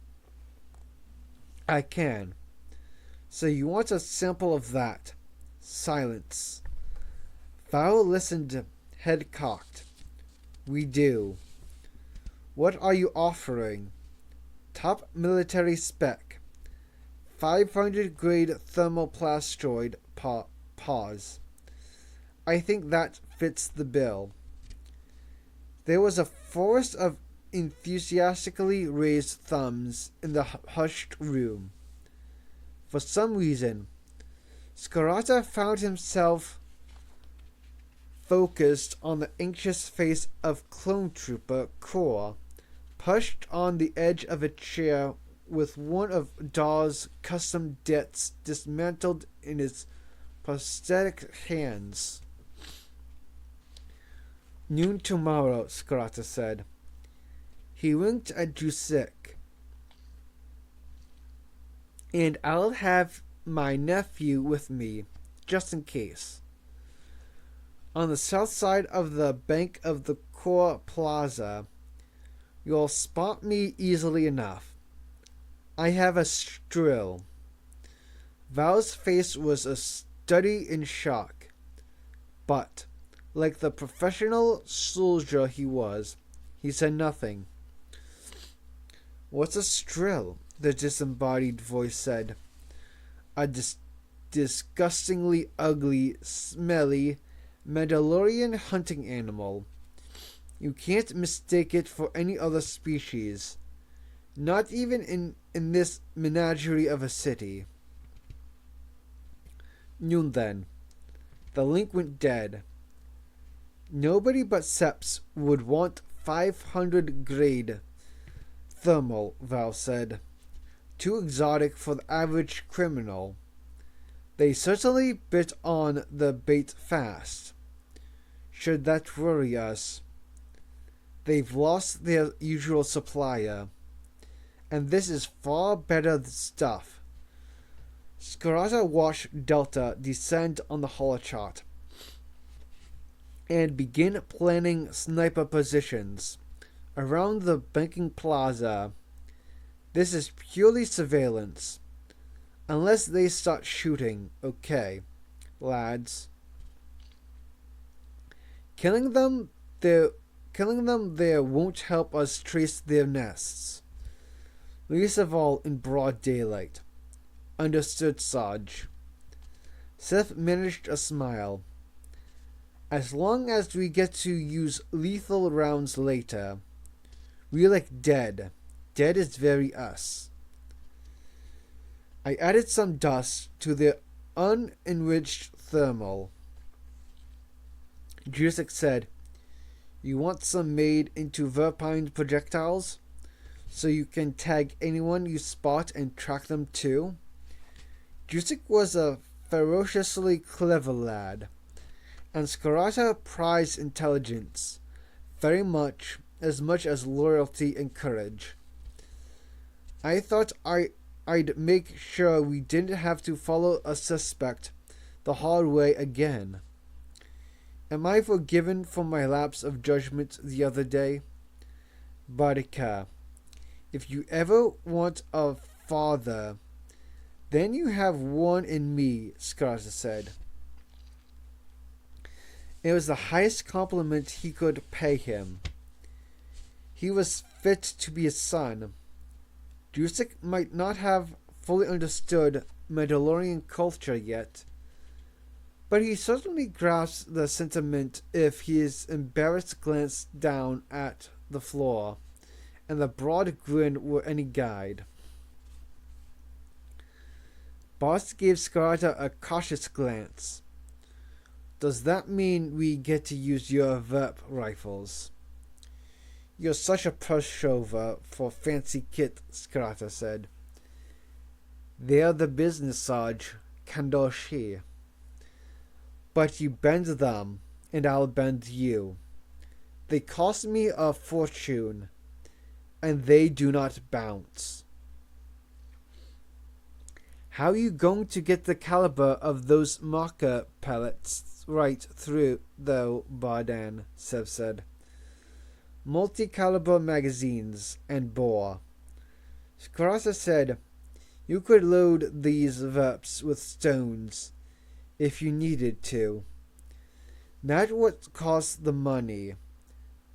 I can. So you want a sample of that. Silence. Val listened, head cocked. We do. What are you offering? Top military spec. 500 grade thermoplastoid pause. I think that fits the bill. There was a forest of enthusiastically raised thumbs in the hushed room. For some reason, Scarata found himself focused on the anxious face of clone trooper Kor, pushed on the edge of a chair with one of Dawes' custom debts dismantled in his prosthetic hands. Noon tomorrow, Scarata said. He winked at Jusek. And I'll have my nephew with me, just in case. On the south side of the bank of the Core Plaza, you'll spot me easily enough. I have a strill. Val's face was a study in shock, but, like the professional soldier he was, he said nothing. What's a strill? The disembodied voice said. A disgustingly ugly, smelly, Mandalorian hunting animal. You can't mistake it for any other species. Not even in this menagerie of a city. Noon then. The link went dead. Nobody but Seps would want 500 grade thermal, Val said. Too exotic for the average criminal. They certainly bit on the bait fast. Should that worry us? They've lost their usual supplier, and this is far better stuff. Scarata watched Delta descend on the holochart and begin planning sniper positions around the banking plaza. This is purely surveillance. Unless they start shooting, okay, lads. Killing them there won't help us trace their nests. Least of all in broad daylight. Understood, Sarge. Seth managed a smile. As long as we get to use lethal rounds later. We like dead. Dead is very us. I added some dust to the unenriched thermal. Jusek said, You want some made into Verpine projectiles? So you can tag anyone you spot and track them too? Jusek was a ferociously clever lad, and Scarata prized intelligence very much as loyalty and courage. I thought I'd make sure we didn't have to follow a suspect the hard way again. Am I forgiven for my lapse of judgment the other day? Barica, if you ever want a father, then you have one in me, Scarza said. It was the highest compliment he could pay him. He was fit to be a son. Jusek might not have fully understood Mandalorian culture yet, but he certainly grasped the sentiment if his embarrassed glance down at the floor and the broad grin were any guide. Boss gave Scarata a cautious glance. Does that mean we get to use your Verp rifles? You're such a pushover for fancy kit, Scarata said. They're the business, Sarge. Kandoshi. But you bend them, and I'll bend you. They cost me a fortune, and they do not bounce. How are you going to get the caliber of those marker pellets right through, though, Bardan? Sev said. Multi-caliber magazines and bore. Scarata said, You could load these Verps with stones if you needed to. Not what costs the money.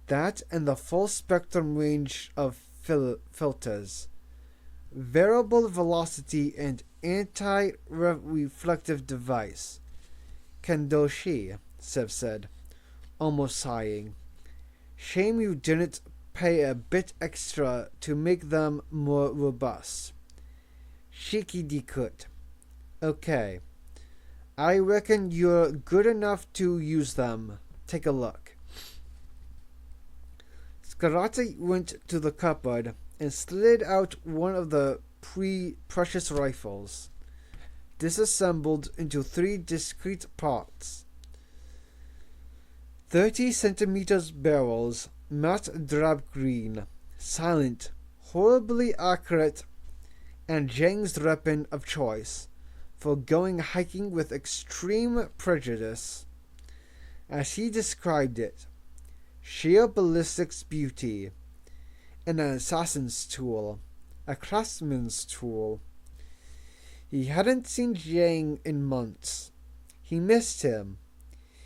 That and the full spectrum range of filters. Variable velocity and anti-reflective device. Kandoshi, Sev said, almost sighing. Shame you didn't pay a bit extra to make them more robust. Shiki-di-kut. Okay. I reckon you're good enough to use them. Take a look. Scarata went to the cupboard and slid out one of the precious rifles, disassembled into 3 discrete parts. 30 centimeters barrels, matte drab green, silent, horribly accurate, and Zhang's weapon of choice for going hiking with extreme prejudice. As he described it, sheer ballistics beauty, and an assassin's tool, a craftsman's tool. He hadn't seen Zhang in months. He missed him.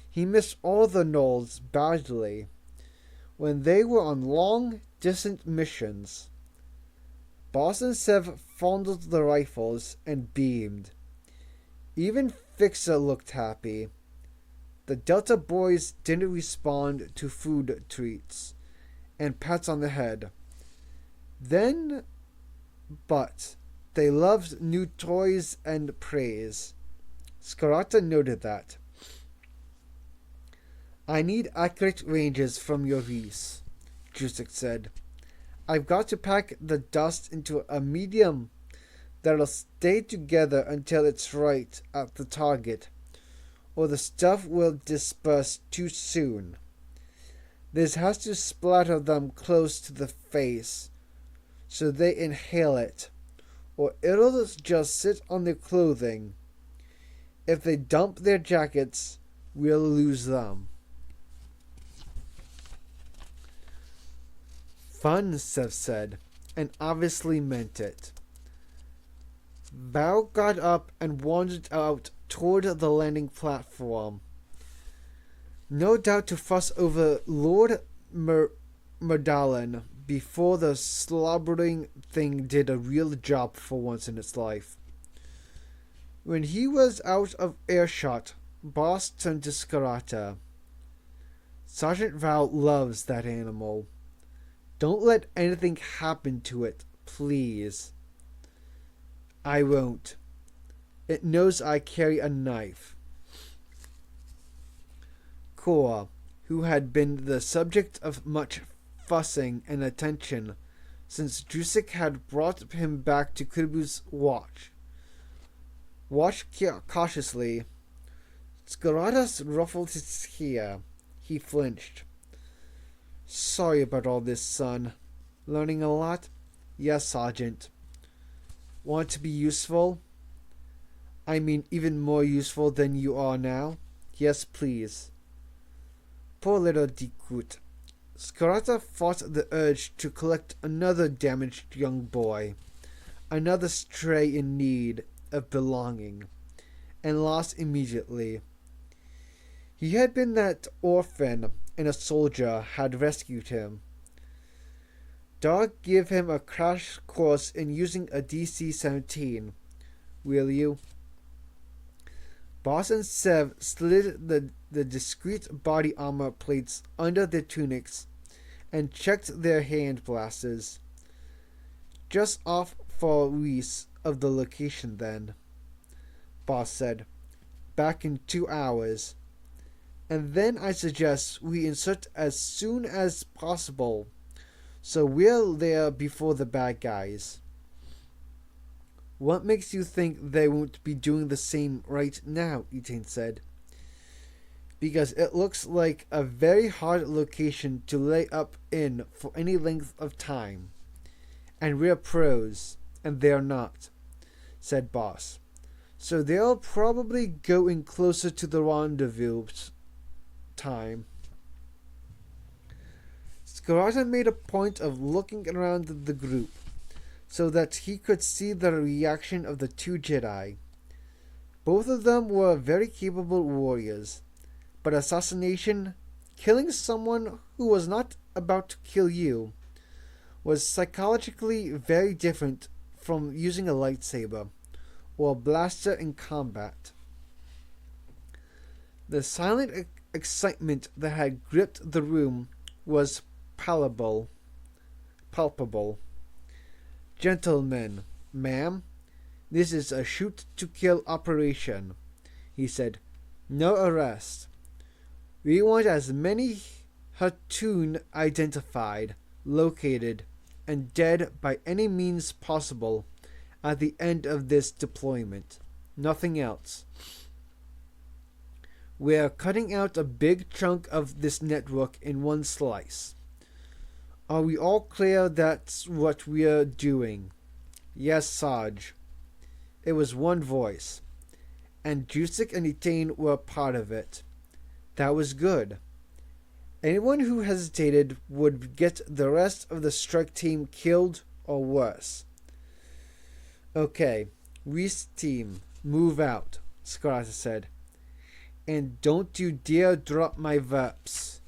He missed all the Gnolls badly when they were on long, distant missions. Boss and Sev fondled the rifles and beamed. Even Fixer looked happy. The Delta boys didn't respond to food treats and pats on the head. But they loved new toys and praise. Scarata noted that. I need accurate ranges from your Reese, Jusek said. I've got to pack the dust into a medium that'll stay together until it's right at the target, or the stuff will disperse too soon. This has to splatter them close to the face, so they inhale it, or it'll just sit on their clothing. If they dump their jackets, we'll lose them. Fun, Sev said, and obviously meant it. Val got up and wandered out toward the landing platform. No doubt to fuss over Lord Murdalen before the slobbering thing did a real job for once in its life. When he was out of earshot, Boss turned to Scarata. Sergeant Val loves that animal. Don't let anything happen to it, please. I won't. It knows I carry a knife. Cora, who had been the subject of much fussing and attention since Jusek had brought him back to Kribu's watched cautiously. Scarata ruffled his hair. He flinched. Sorry about all this, son. Learning a lot? Yes, Sergeant. Want to be useful? I mean, even more useful than you are now? Yes, please. Poor little Dikut. Scarata fought the urge to collect another damaged young boy, another stray in need of belonging, and lost immediately. He had been that orphan, and a soldier had rescued him. Dog, give him a crash course in using a DC-17, will you? Boss and Sev slid the discreet body armor plates under their tunics and checked their hand blasters. Just off for Reese of the location then, Boss said. Back in 2 hours. And then I suggest we insert as soon as possible, so we're there before the bad guys. What makes you think they won't be doing the same right now? Etain said. Because it looks like a very hard location to lay up in for any length of time. And we're pros, and they're not, said Boss. So they'll probably go in closer to the rendezvous time. Scarata made a point of looking around the group so that he could see the reaction of the 2 Jedi. Both of them were very capable warriors, but assassination, killing someone who was not about to kill you, was psychologically very different from using a lightsaber or a blaster in combat. The silent excitement that had gripped the room was palpable. Gentlemen, ma'am, this is a shoot-to-kill operation, he said. No arrest. We want as many Hatun identified, located, and dead by any means possible at the end of this deployment. Nothing else. We're cutting out a big chunk of this network in one slice. Are we all clear that's what we're doing? Yes, Sarge. It was one voice, and Jusek and Etain were part of it. That was good. Anyone who hesitated would get the rest of the strike team killed or worse. Okay, Reese team, move out, Scarata said. And don't you dare drop my verps.